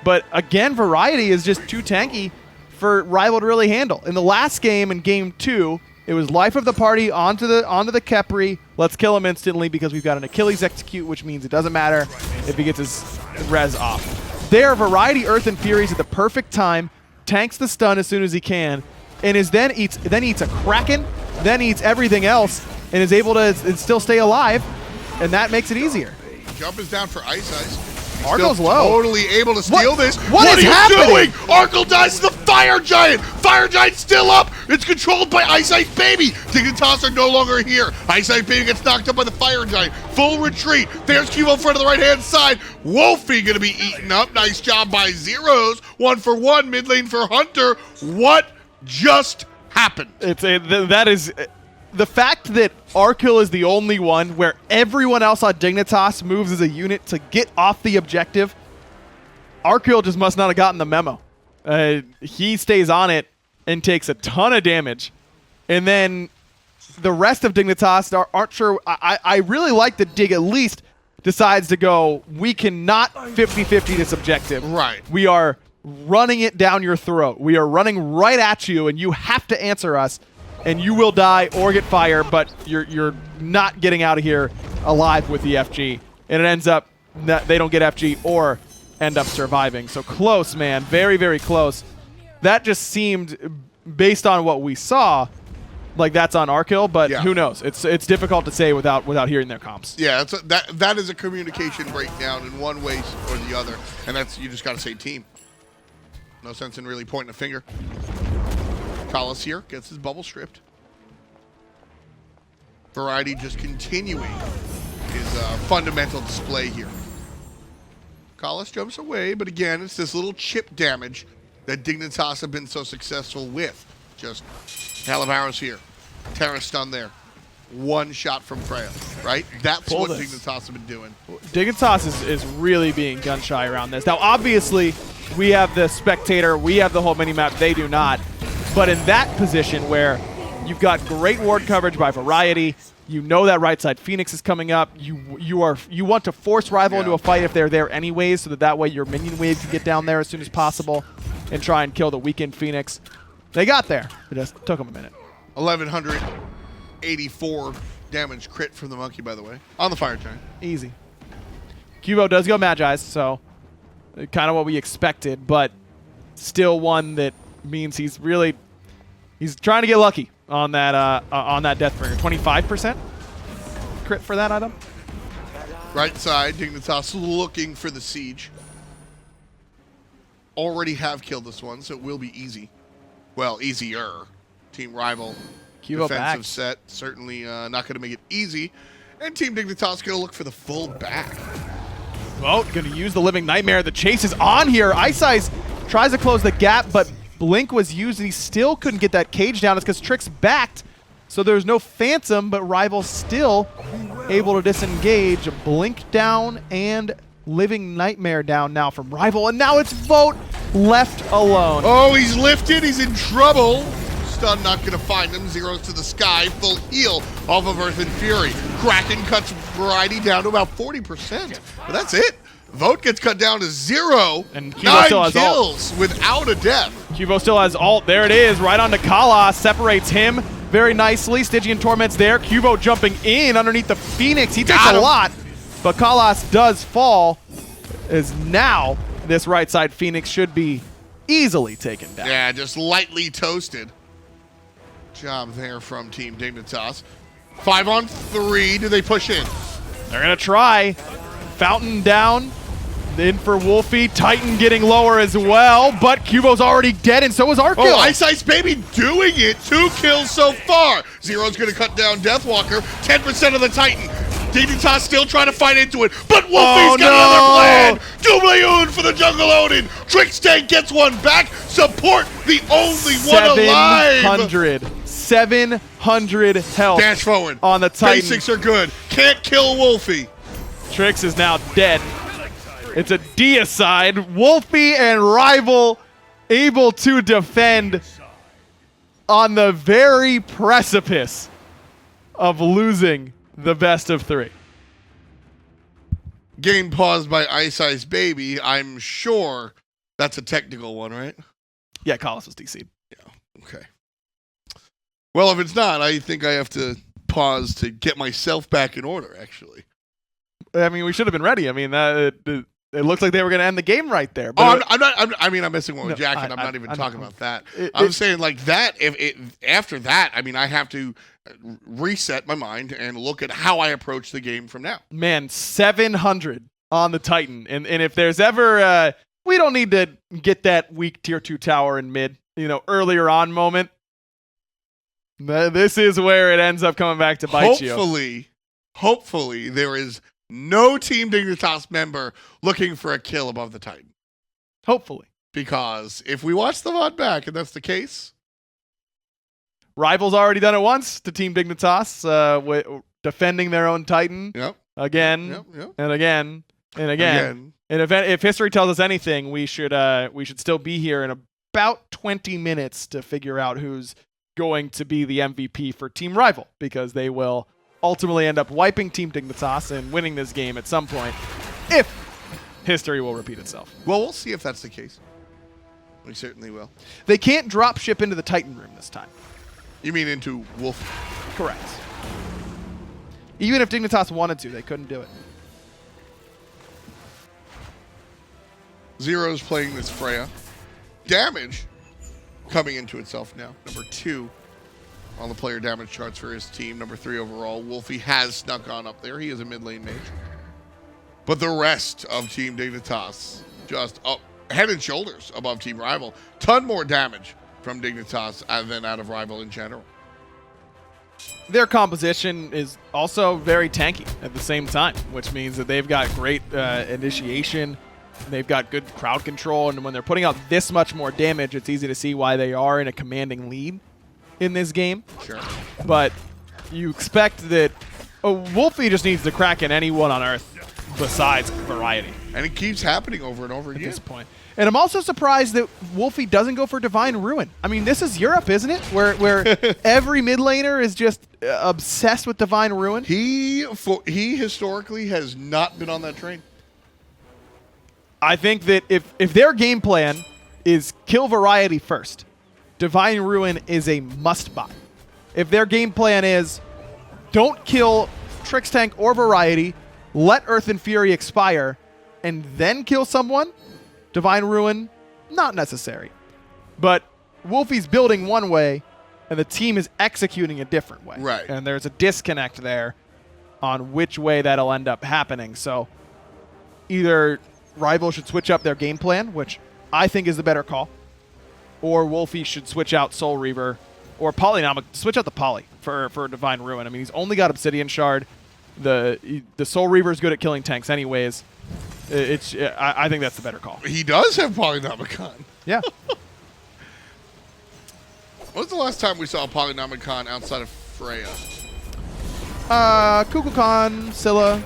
But again, Variety is just too tanky for Rival to really handle. In the last game, in game 2, it was life of the party onto the Khepri. Let's kill him instantly because we've got an Achilles execute, which means it doesn't matter if he gets his res off. There, Variety Earth and Furies at the perfect time, tanks the stun as soon as he can, and then eats a Kraken, then eats everything else, and is able to still stay alive, and that makes it easier. Jump is down for Ice. Arkyl's low. Totally able to steal this. What are is you happening? doing? Arkkyl dies to the Fire Giant. Fire Giant's still up. It's controlled by iceicebaby. Dignitas are no longer here. iceicebaby gets knocked up by the Fire Giant. Full retreat. There's QvoFred on the right-hand side. Wlfy gonna be eaten up. Nice job by Zyrhoes. 1-for-1 mid lane for Hunter. What just happened? That is the fact that Arkkyl is the only one where everyone else on Dignitas moves as a unit to get off the objective. Arkkyl just must not have gotten the memo. He stays on it and takes a ton of damage. And then the rest of Dignitas aren't sure. I really like that Dig at least decides to go, we cannot 50-50 this objective. Right. We are running it down your throat. We are running right at you, and you have to answer us. And you will die or get fire, but you're not getting out of here alive with the FG. And it ends up that they don't get FG or end up surviving. So close, man. Very, very close. That just seemed, based on what we saw, like that's on Arkkyl, but who knows? It's difficult to say without hearing their comps. Yeah, that is a communication breakdown in one way or the other, and that's, you just got to say team. No sense in really pointing a finger. Collis here gets his bubble stripped. Variety just continuing his fundamental display here. Collis jumps away, but again, it's this little chip damage that Dignitas have been so successful with. Just Calaveras here. Terra stun there. One shot from Freya, right? That's what Dignitas have been doing. Dignitas is really being gun shy around this. Now, obviously, we have the spectator, we have the whole mini-map, they do not. But in that position where you've got great ward coverage by Variety, you know that right side Phoenix is coming up, you want to force Rival into a fight if they're there anyways, so that way your minion wave can get down there as soon as possible and try and kill the weakened Phoenix. They got there. It just took them a minute. 1,184 damage crit from the monkey, by the way, on the Fire Giant. Easy. Qvo does go Magi's, so kind of what we expected, but still one that means he's trying to get lucky on that Deathbringer. 25% crit for that item. Right side, Dignitas looking for the siege. Already have killed this one, so it will be easy. Well, easier. Team Rival Qvo defensive back. set, certainly not going to make it easy. And Team Dignitas going to look for the full back. Well, going to use the Living Nightmare. The chase is on here. Ice tries to close the gap, but Blink was used and he still couldn't get that cage down. It's because Trix backed, so there's no Phantom, but Rival still able to disengage. Blink down and Living Nightmare down now from Rival, and now it's Vote left alone. Oh, he's lifted. He's in trouble. Stun not going to find him. Zeros to the sky. Full heal off of Earth and Fury. Kraken cuts Variety down to about 40%. But that's it. Vote gets cut down to 0. And Qvo 9 still has kills without a death. Qvo still has ult. There it is. Right onto Kalas. Separates him very nicely. Stygian Torment's there. Qvo jumping in underneath the Phoenix. He takes a lot. But Kalas does fall. As now this right side Phoenix should be easily taken down. Yeah, just lightly toasted. job there from Team Dignitas. 5-on-3. Do they push in? They're going to try. Fountain down. In for Wlfy. Titan getting lower as well, but Cubo's already dead, and so is Arkkyl. Oh, iceicebaby doing it. 2 kills so far. Zyrhoes going to cut down Deathwalker. 10% of the Titan. Dignitas still trying to fight into it, but Wlfy's got another plan. Doubleune for the jungle Odin. Trixtank gets one back. Support the only one alive. 700 health. Dash forward. On the Titan. Basics are good. Can't kill Wlfy. Trix is now dead. It's a deicide. Wlfy and Rival able to defend on the very precipice of losing the best of 3. Game paused by iceicebaby. I'm sure that's a technical one, right? Yeah, Collis was DC'd. Yeah, okay. Well, if it's not, I think I have to pause to get myself back in order, actually. I mean, we should have been ready. I mean, it looked like they were going to end the game right there. But I'm missing one with Jack, and I'm not even talking about that. I'm saying like that. After that, I mean, I have to reset my mind and look at how I approach the game from now. Man, 700 on the Titan, and if there's ever, we don't need to get that weak tier 2 tower in mid, earlier on moment. This is where it ends up coming back to bite you. Hopefully, there is no Team Dignitas member looking for a kill above the Titan. Hopefully. Because if we watch the VOD back and that's the case. Rival's already done it once to Team Dignitas, defending their own Titan. Yep. Again. Yep. And again. And again. And if history tells us anything, we should still be here in about 20 minutes to figure out who's going to be the MVP for Team Rival, because they will ultimately end up wiping Team Dignitas and winning this game at some point, if history will repeat itself. Well, we'll see if that's the case. We certainly will. They can't drop ship into the Titan room this time. You mean into Wlfy? Correct. Even if Dignitas wanted to, they couldn't do it. Zyrhoes playing this Freya. Damage coming into itself now. Number 2 on the player damage charts for his team. Number 3 overall. Wlfy has snuck on up there. He is a mid lane mage. But the rest of Team Dignitas just up head and shoulders above Team Rival. Ton more damage from Dignitas than out of Rival in general. Their composition is also very tanky at the same time, which means that they've got great initiation. They've got good crowd control, and when they're putting out this much more damage, it's easy to see why they are in a commanding lead in this game. Sure. But you expect that Wlfy just needs to crack in anyone on Earth besides Variety. And it keeps happening over and over at again. this point. And I'm also surprised that Wlfy doesn't go for Divine Ruin. I mean, this is Europe, isn't it? Where every mid laner is just obsessed with Divine Ruin. He historically has not been on that train. I think that if their game plan is kill Variety first, Divine Ruin is a must-buy. If their game plan is don't kill Trixtank or Variety, let Earth and Fury expire, and then kill someone, Divine Ruin, not necessary. But Wlfy's building one way, and the team is executing a different way. Right. And there's a disconnect there on which way that'll end up happening. So either Rival should switch up their game plan, which I think is the better call, or Wlfy should switch out Soul Reaver, or Polynomic, switch out the Poly for Divine Ruin. I mean, he's only got Obsidian Shard. The Soul Reaver is good at killing tanks anyways. I think that's the better call. He does have Polynomicon. Yeah. When was the last time we saw a Polynomicon outside of Freya? Kukulkan, Scylla,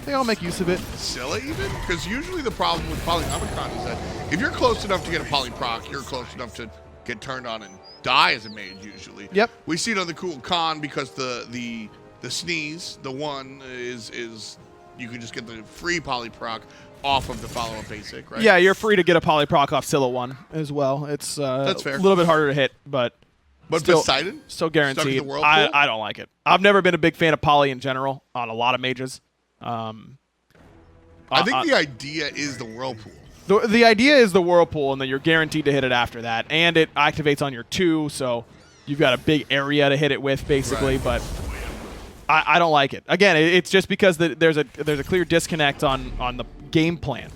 they all make use of it. Scylla even? Because usually the problem with Polynomicon is that if you're close enough to get a polyproc, you're close enough to get turned on and die as a mage usually. Yep. We see it on the Kukulkan because the sneeze, the one is you can just get the free polyproc off of the follow-up basic, right? Yeah, you're free to get a polyproc off Scylla 1 as well. It's That's fair. A little bit harder to hit, but still, Poseidon? still guaranteed. Stuck in the whirlpool? I don't like it. I've never been a big fan of poly in general on a lot of mages. I think the idea is the whirlpool. The idea is the whirlpool, and then you're guaranteed to hit it after that, and it activates on your 2, so you've got a big area to hit it with, basically. Right. But I don't like it. Again, it's just because there's a clear disconnect on the game plan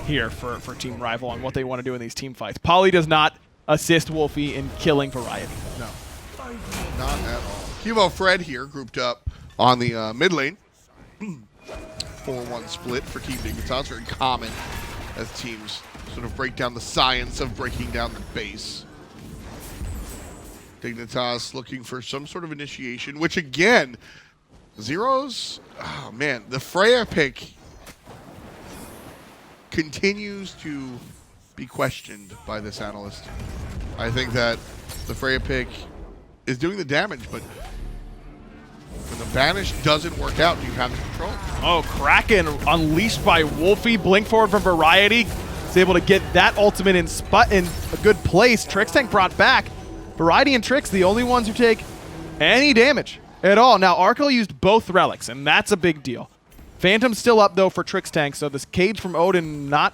here for Team Rival on what they want to do in these team fights. Poly does not assist Wlfy in killing Variety. No, not at all. QvoFred here grouped up on the mid lane. 4-1 split for Team Dignitas, very common as teams sort of break down the science of breaking down the base. Dignitas looking for some sort of initiation, which again, Zyrhoes, oh man, the Freya pick continues to be questioned by this analyst. I think that the Freya pick is doing the damage, but when the banish doesn't work out, do you have the control? Oh, Kraken unleashed by Wlfy. Blink forward from Variety. Is able to get that ultimate in a good place. Trixtank brought back. Variety and Trix, the only ones who take any damage at all. Now, Arkkyl used both relics, and that's a big deal. Phantom's still up, though, for Trixtank, so this cage from Odin not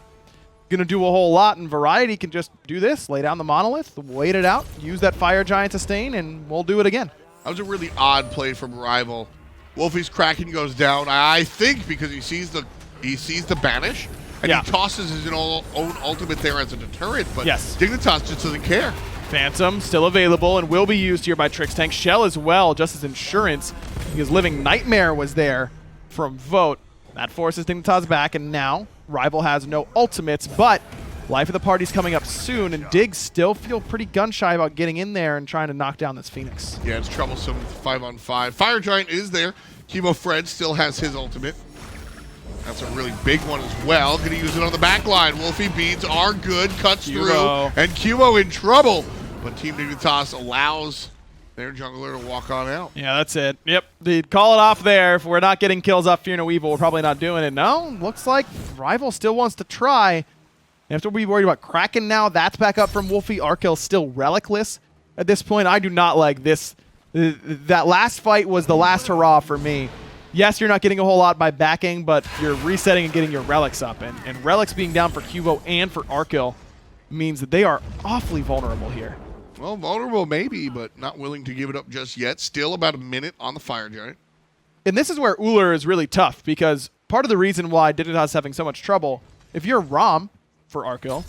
going to do a whole lot, and Variety can just do this, lay down the monolith, wait it out, use that Fire Giant sustain, and we'll do it again. That was a really odd play from Rival. Wlfy's Kraken goes down, I think, because he sees the banish, and he tosses his own ultimate there as a deterrent, but Dignitas just doesn't care. Phantom still available and will be used here by Trixtank. Shell as well, just as insurance, because Living Nightmare was there from Vote. That forces Dignitas back, and now Rival has no ultimates, but Life of the Party's coming up soon, and Dig still feel pretty gun-shy about getting in there and trying to knock down this Phoenix. Yeah, it's troublesome 5-on-5. Fire Giant is there. QvoFred still has his ultimate. That's a really big one as well. Gonna use it on the back line. Wlfy beads are good, cuts through, and Qvo in trouble. But Team Dignitas allows their jungler to walk on out. Yeah, that's it. Yep, they'd call it off there. If we're not getting kills off Fear No Evil, we're probably not doing it. No, looks like Rival still wants to try. You have to be worried about Kraken now. That's back up from Wlfy. Arkkyl still relicless at this point. I do not like this. That last fight was the last hurrah for me. Yes, you're not getting a whole lot by backing, but you're resetting and getting your relics up. And relics being down for Qvo and for Arkkyl means that they are awfully vulnerable here. Well, vulnerable maybe, but not willing to give it up just yet. Still about a minute on the Fire Giant. And this is where Ullr is really tough, because part of the reason why Dignitas is having so much trouble, if you're Rom for Arkkyl,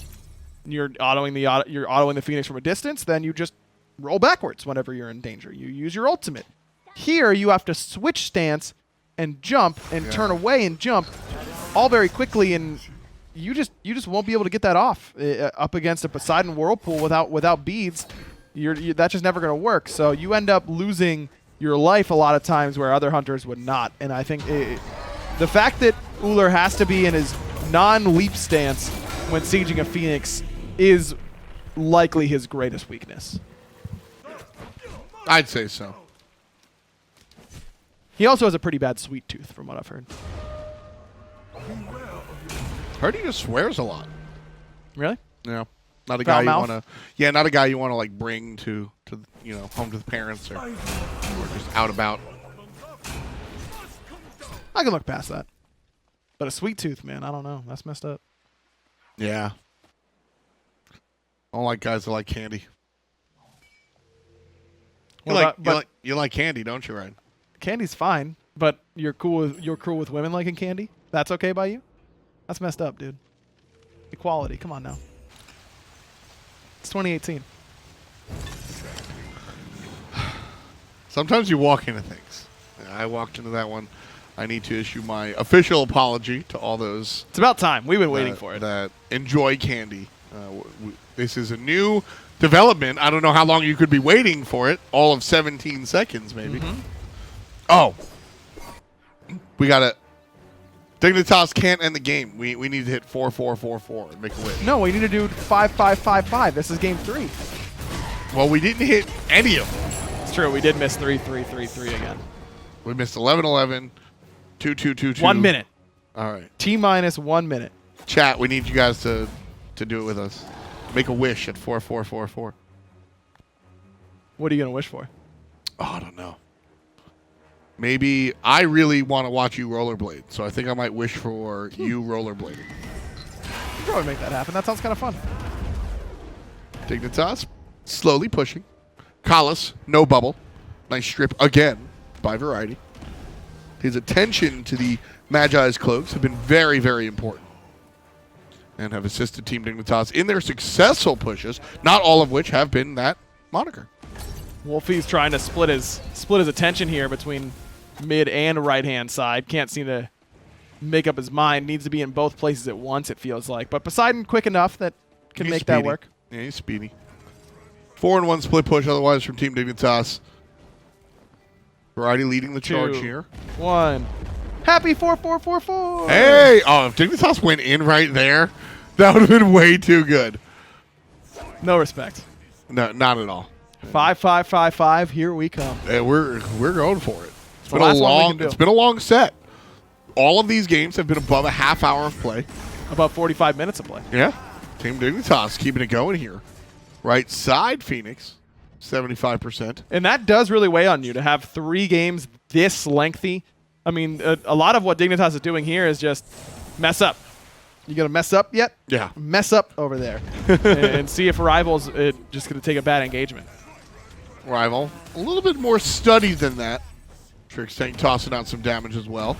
and you're autoing the Phoenix from a distance, then you just roll backwards whenever you're in danger. You use your ultimate. Here, you have to switch stance and jump and turn away and jump all very quickly, and you just won't be able to get that off up against a Poseidon Whirlpool without beads. That's just never going to work. So you end up losing your life a lot of times where other hunters would not. And I think the fact that Ullr has to be in his non-leap stance when sieging a Phoenix is likely his greatest weakness. I'd say so. He also has a pretty bad sweet tooth, from what I've heard. Heard he just swears a lot. Really? Yeah. Not a guy you want to. Yeah, not a guy you want to like bring to home to the parents or just out about. I can look past that. But a sweet tooth, man, I don't know. That's messed up. Yeah. I don't like guys that like candy. You like candy, don't you, Ryan? Candy's fine, but you're cool with women liking candy? That's okay by you? That's messed up, dude. Equality, come on now. It's 2018. Sometimes you walk into things. I walked into that one. I need to issue my official apology to all those. It's about time. We've been waiting for it. That enjoy candy. This is a new development. I don't know how long you could be waiting for it. All of 17 seconds, maybe. Mm-hmm. Oh. We got to... Dignitas can't end the game. We need to hit 4-4-4-4 and make a win. No, we need to do 5-5-5-5. This is game 3. Well, we didn't hit any of them. It's true. We did miss 3-3-3-3 again. We missed 11-11, 2-2-2-2. 1 minute. All right. T-minus 1 minute. Chat, we need you guys to do it with us. Make a wish at 4-4-4-4. What are you going to wish for? Oh, I don't know. Maybe I really want to watch you rollerblade, so I think I might wish for you rollerblading. You can probably make that happen. That sounds kind of fun. Dignitas slowly pushing. Collis, no bubble. Nice strip again by Variety. His attention to the Magi's cloaks have been very, very important and have assisted Team Dignitas in their successful pushes, not all of which have been that moniker. Wlfy's trying to split his attention here between mid and right-hand side. Can't seem to make up his mind. Needs to be in both places at once, it feels like. But Poseidon quick enough that can make that work. Yeah, he's speedy. 4-1 split push otherwise from Team Dignitas. Variety leading the charge here. 1. Happy 4-4-4-4. Hey! Oh, if Dignitas went in right there, that would have been way too good. No respect. No, not at all. 5-5-5-5. Here we come. We're going for it. It's It's been a long set. All of these games have been above a half hour of play. About 45 minutes of play. Yeah. Team Dignitas keeping it going here. Right side, Phoenix, 75%. And that does really weigh on you to have 3 games this lengthy. I mean, a lot of what Dignitas is doing here is just mess up. You gonna mess up yet? Yeah. Mess up over there and see if Rival's just gonna take a bad engagement. Rival, a little bit more studied than that. Trixtank tossing out some damage as well.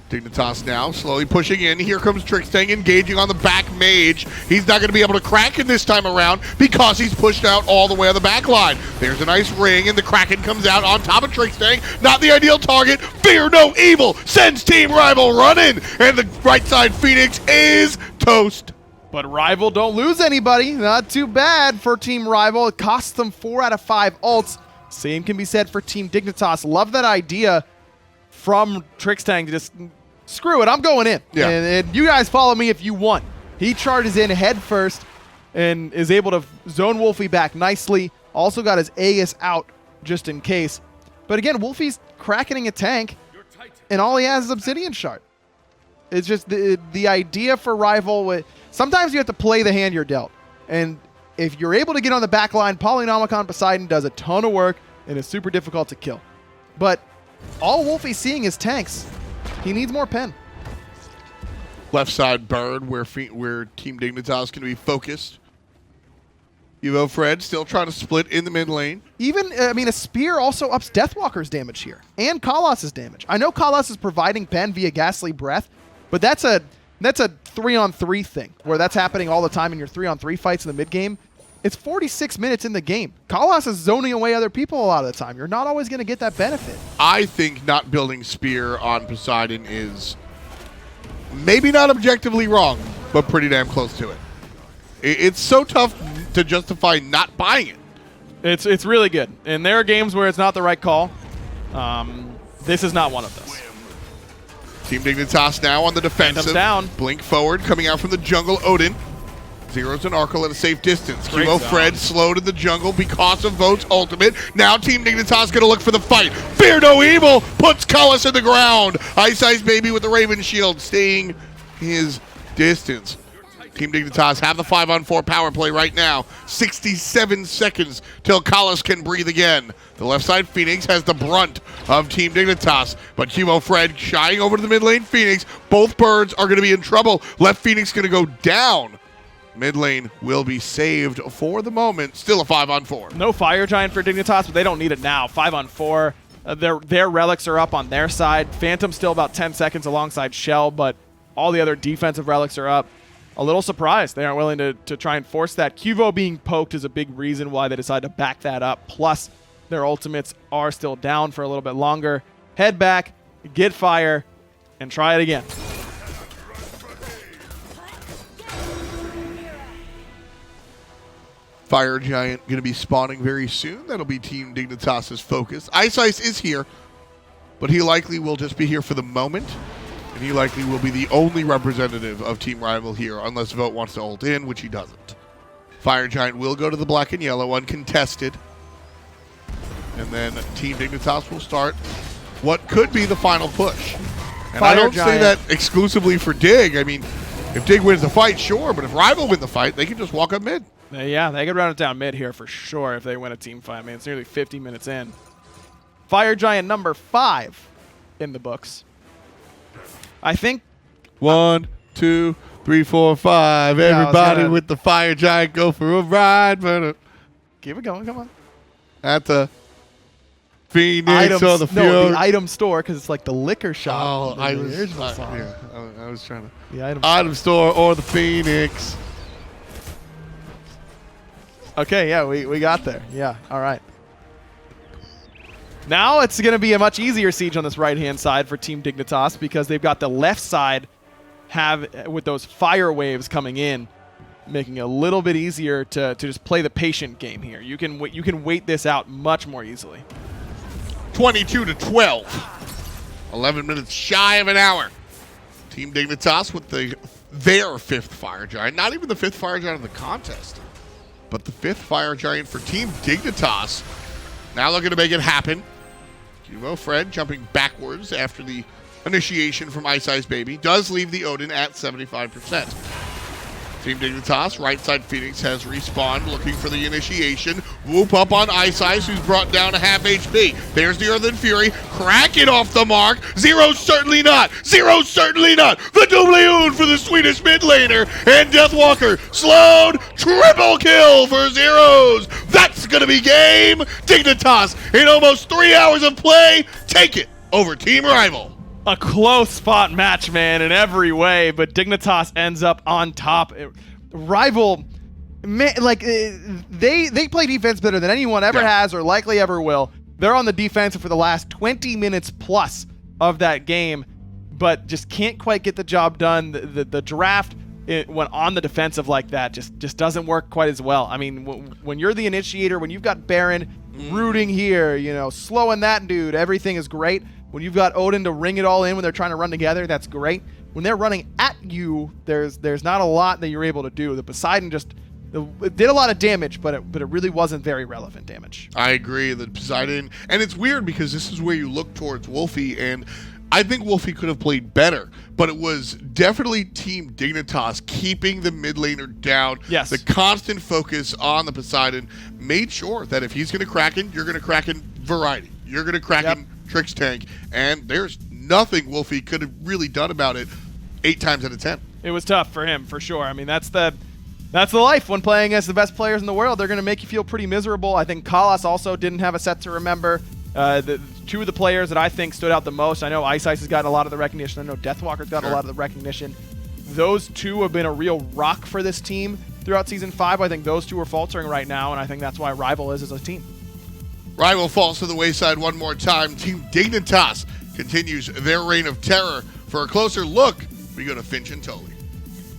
Dignitas now slowly pushing in. Here comes Trixtank engaging on the back mage. He's not going to be able to crack it this time around because he's pushed out all the way on the back line. There's a nice ring, and the Kraken comes out on top of Trixtank. Not the ideal target. Fear no evil sends Team Rival running, and the right side Phoenix is toast. But Rival don't lose anybody. Not too bad for Team Rival. It costs them 4 out of 5 ults. Same can be said for Team Dignitas. Love that idea from Trixtank to just screw it, I'm going in. Yeah. And you guys follow me if you want. He charges in head first and is able to zone Wlfy back nicely. Also got his Aegis out just in case. But again, Wlfy's cracking a tank, and all he has is Obsidian Shard. It's just the idea for Rival. Sometimes you have to play the hand you're dealt. And if you're able to get on the back line, Polynomicon Poseidon does a ton of work and is super difficult to kill. But all Wlfy's seeing is tanks. He needs more pen. Left side bird where Team Dignitas can be focused. QvoFred still trying to split in the mid lane. Even, I mean, a spear also ups Deathwalker's damage here and Kalas's damage. I know Kalas is providing pen via Ghastly Breath, but that's a 3-on-3 thing where that's happening all the time in your 3-on-3 fights in the mid game. It's 46 minutes in the game. Kalas is zoning away other people a lot of the time. You're not always going to get that benefit. I think not building Spear on Poseidon is maybe not objectively wrong, but pretty damn close to it. It's so tough to justify not buying it. It's really good. And there are games where it's not the right call. This is not one of those. Team Dignitas now on the defensive. Down. Blink forward, coming out from the jungle, Odin. Zyrhoes and Arkkyl at a safe distance. QvoFred slowed in the jungle because of Vote's ultimate. Now Team Dignitas going to look for the fight. Fear no evil puts Collis in the ground. iceicebaby with the Raven shield staying his distance. Team Dignitas have the 5-on-4 power play right now. 67 seconds till Collis can breathe again. The left side Phoenix has the brunt of Team Dignitas, but QvoFred shying over to the mid lane Phoenix. Both birds are going to be in trouble. Left Phoenix going to go down. Mid lane will be saved for the moment. Still a 5-on-4. No Fire Giant for Dignitas, but they don't need it now. 5-on-4. Their relics are up on their side. Phantom still about 10 seconds alongside Shell, but all the other defensive relics are up. A little surprised they aren't willing to try and force that. Qvo being poked is a big reason why they decided to back that up. Plus, their ultimates are still down for a little bit longer. Head back, get fire, and try it again. Fire Giant going to be spawning very soon. That'll be Team Dignitas' focus. Ice is here, but he likely will just be here for the moment, and he likely will be the only representative of Team Rival here, unless Vote wants to ult in, which he doesn't. Fire Giant will go to the black and yellow, uncontested, and then Team Dignitas will start what could be the final push. And I don't say that exclusively for Dig. I mean, if Dig wins the fight, sure, but if Rival win the fight, they can just walk up mid. Yeah, they could run it down mid here for sure if they win a team fight. I mean, it's nearly 50 minutes in. Fire Giant number 5 in the books. I think 1, 2, 3, 4, 5. Everybody with the Fire Giant go for a ride. Keep it going, come on. at the Phoenix or the no, Fjord. the item store, because it's like the liquor shop. Oh, I was trying to. The Item store or the Phoenix. Okay, yeah, we got there. Yeah, all right. Now it's going to be a much easier siege on this right-hand side for Team Dignitas because they've got the left side with those fire waves coming in, making it a little bit easier to just play the patient game here. You can wait this out much more easily. 22-12. 11 minutes shy of an hour. Team Dignitas with their fifth fire giant. Not even the fifth fire giant of the contest, but the fifth fire giant for Team Dignitas. Now looking to make it happen. QvoFred jumping backwards after the initiation from iceicebaby does leave the Odin at 75%. Team Dignitas, right side Phoenix has respawned, looking for the initiation. Whoop up on Ice, who's brought down to half HP. There's the Earthen Fury, crack it off the mark. Zyrhoes certainly not. Zyrhoes certainly not. The Doubleoon for the Swedish mid laner, and Deathwalker slowed. Triple kill for Zyrhoes. That's gonna be game. Dignitas in almost 3 hours of play. Take it over Team Rival. A close spot match, man, in every way, but Dignitas ends up on top. Rival, man, like, they play defense better than anyone ever has or likely ever will. They're on the defensive for the last 20 minutes plus of that game, but just can't quite get the job done. The draft, when on the defensive like that, just doesn't work quite as well. I mean, when you're the initiator, when you've got Baron rooting here, you know, slowing that dude, everything is great. When you've got Odin to ring it all in when they're trying to run together, that's great. When they're running at you, there's not a lot that you're able to do. The Poseidon it did a lot of damage, but it really wasn't very relevant damage. I agree. The Poseidon, and it's weird because this is where you look towards Wlfy, and I think Wlfy could have played better, but it was definitely Team Dignitas keeping the mid laner down. Yes. The constant focus on the Poseidon made sure that if he's going to Kraken, you're going to Kraken variety. You're going to Kraken Trixtank, and there's nothing Wlfy could have really done about it 8 times out of 10. It was tough for him, for sure. I mean, that's the life when playing against the best players in the world. They're going to make you feel pretty miserable. I think Kalas also didn't have a set to remember. The two of the players that I think stood out the most, I know Ice has gotten a lot of the recognition. I know Deathwalker's gotten a lot of the recognition. Those two have been a real rock for this team throughout Season 5. I think those two are faltering right now, and I think that's why Rival is as a team. Rival falls to the wayside one more time. Team Dignitas continues their reign of terror. For a closer look, we go to Finch and Tully.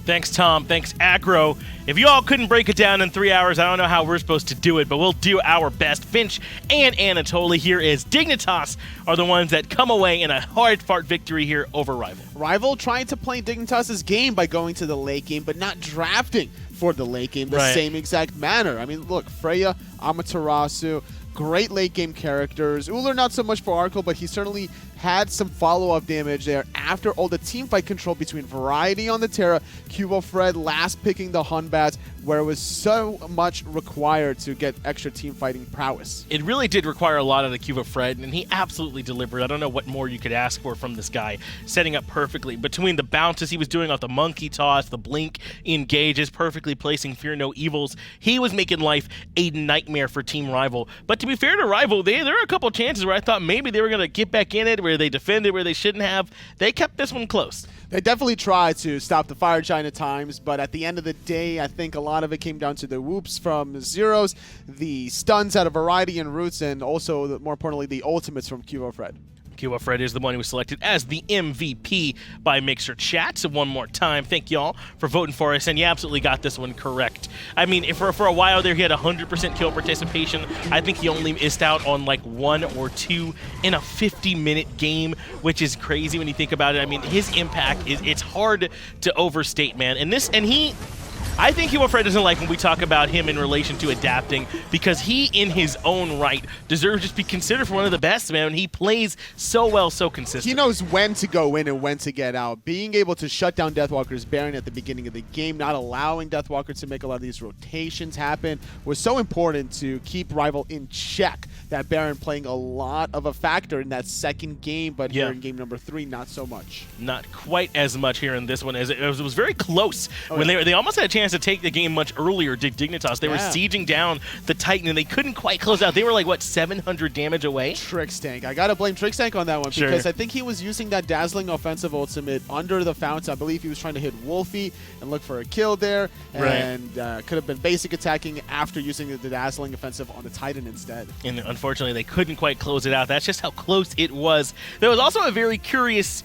Thanks, Tom. Thanks, Aggro. If you all couldn't break it down in 3 hours, I don't know how we're supposed to do it, but we'll do our best. Finch and Anatoly here is Dignitas are the ones that come away in a hard-fought victory here over Rival. Rival trying to play Dignitas' game by going to the late game, but not drafting for the late game the same exact manner. I mean, look, Freya, Amaterasu, great late game characters. Ullr not so much for Arkkyl, but he certainly had some follow-up damage there after all the team fight control between Variety on the Terra, QvoFred last picking the Batz, where it was so much required to get extra team fighting prowess. It really did require a lot of the QvoFred, and he absolutely delivered. I don't know what more you could ask for from this guy, setting up perfectly. Between the bounces he was doing off the monkey toss, the blink engages, perfectly placing Fear No Evils, he was making life a nightmare for Team Rival. But to be fair to Rival, there were a couple chances where I thought maybe they were going to get back in it, where they defended where they shouldn't have. They kept this one close. They definitely tried to stop the Fire Giant at times, but at the end of the day, I think a lot of it came down to the whoops from Zyrhoes, the stuns out of Variety and Roots, and also, more importantly, the ultimates from QvoFred. QvoFred is the one who was selected as the MVP by Mixer Chat. So one more time, thank y'all for voting for us, and you absolutely got this one correct. I mean, for a while there, he had 100% kill participation. I think he only missed out on like 1 or 2 in a 50-minute game, which is crazy when you think about it. I mean, his impact it's hard to overstate, man. I think QvoFred doesn't like when we talk about him in relation to adapting, because he, in his own right, deserves to just be considered for one of the best, man. He plays so well, so consistent. He knows when to go in and when to get out. Being able to shut down Deathwalker's Baron at the beginning of the game, not allowing Deathwalker to make a lot of these rotations happen, was so important to keep Rival in check. That Baron playing a lot of a factor in that second game, but here in game number 3, not so much. Not quite as much here in this one, as it was very close when they almost had a chance chance to take the game much earlier, Dignitas. They were sieging down the Titan, and they couldn't quite close out. They were like, what, 700 damage away? Trixtank. I got to blame Trixtank on that one because I think he was using that dazzling offensive ultimate under the fountain. I believe he was trying to hit Wlfy and look for a kill there, and could have been basic attacking after using the dazzling offensive on the Titan instead. And unfortunately, they couldn't quite close it out. That's just how close it was. There was also a very curious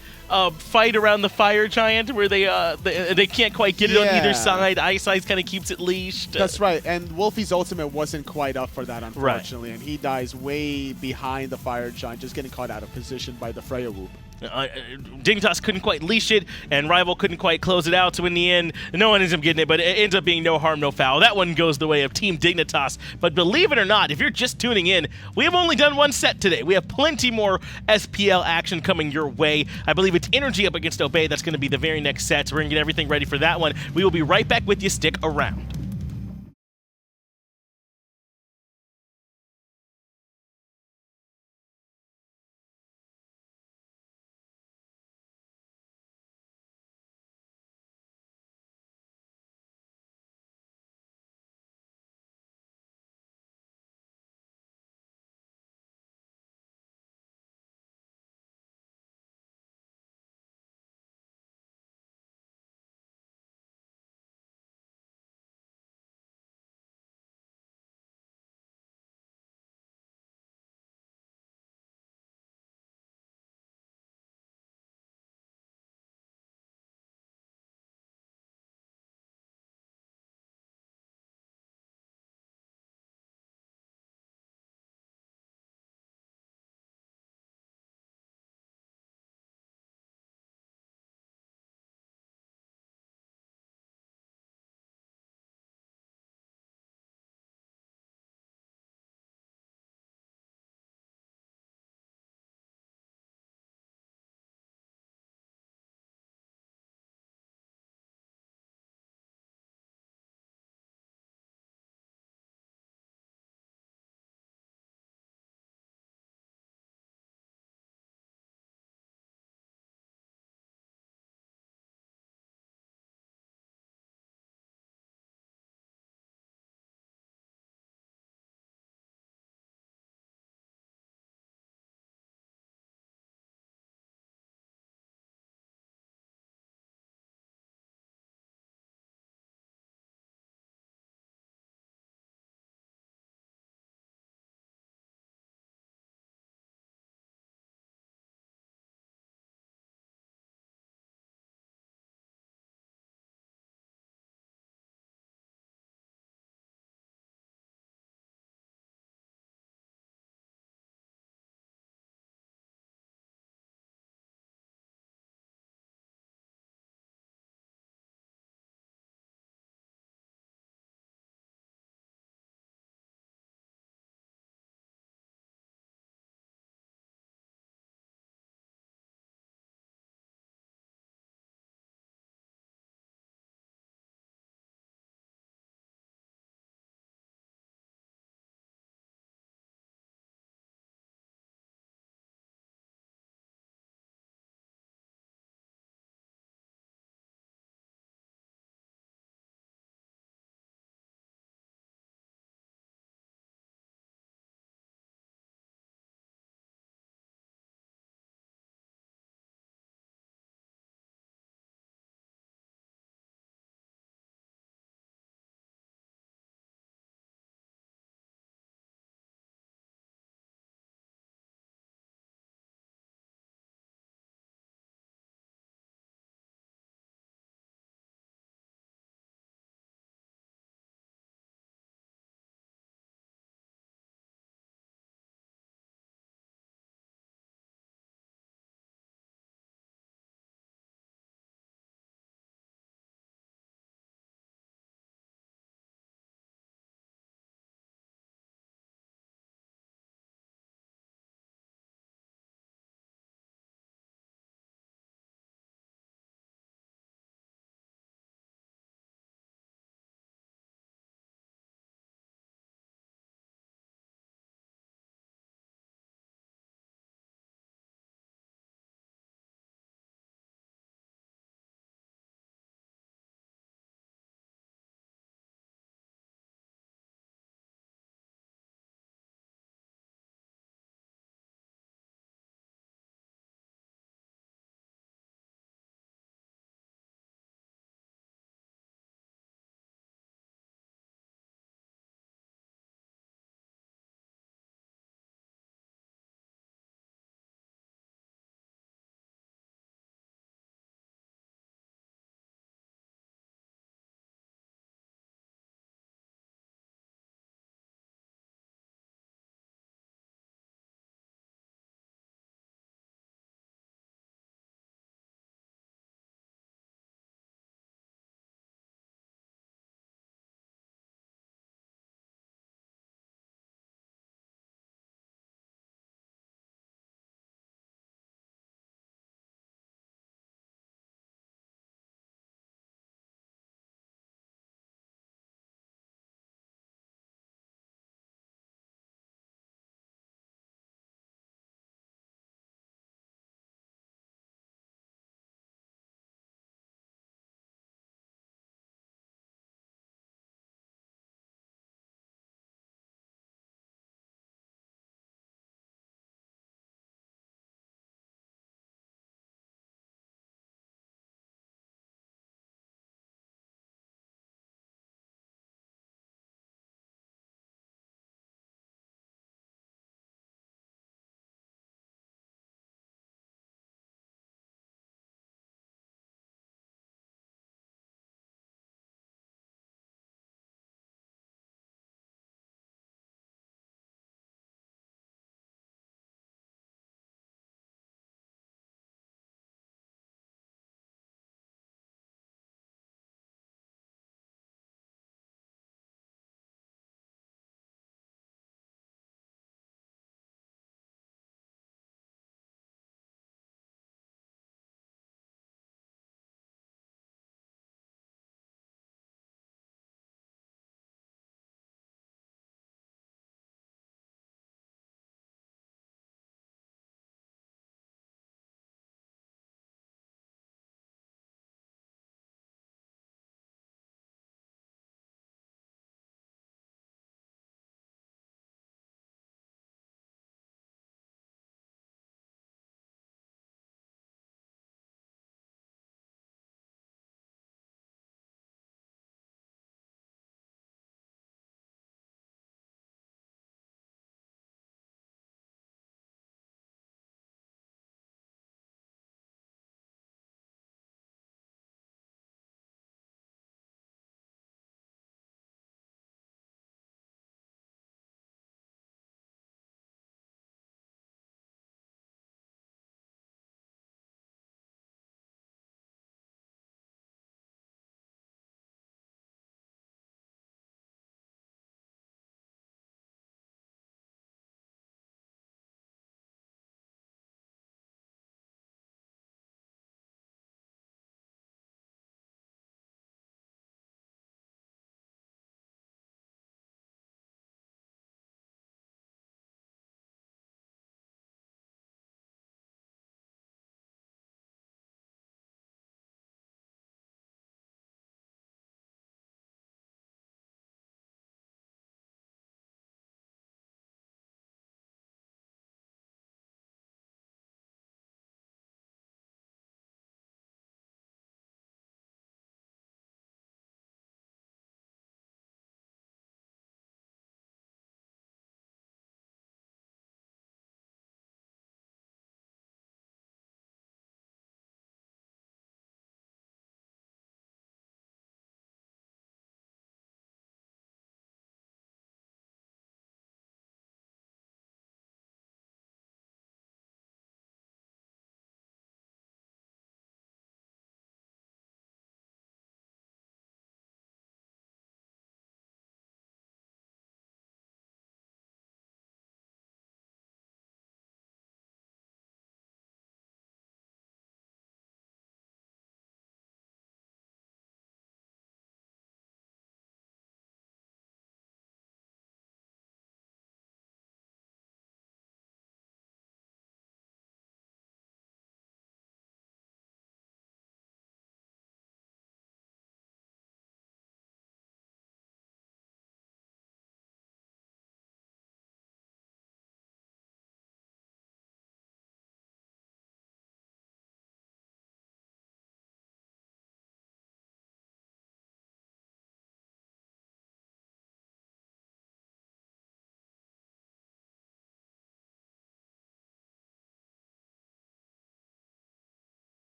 fight around the fire giant where they can't quite get it on either side. Ice kind of keeps it leashed. That's right, and Wlfy's ultimate wasn't quite up for that, unfortunately, and he dies way behind the fire giant, just getting caught out of position by the Freya whoop. Dignitas couldn't quite leash it, and Rival couldn't quite close it out, so in the end, no one ends up getting it, but it ends up being no harm, no foul. That one goes the way of Team Dignitas, but believe it or not, if you're just tuning in, we have only done one set today. We have plenty more SPL action coming your way. I believe it's Energy up against Obey. That's going to be the very next set, so we're going to get everything ready for that one. We will be right back with you. Stick around.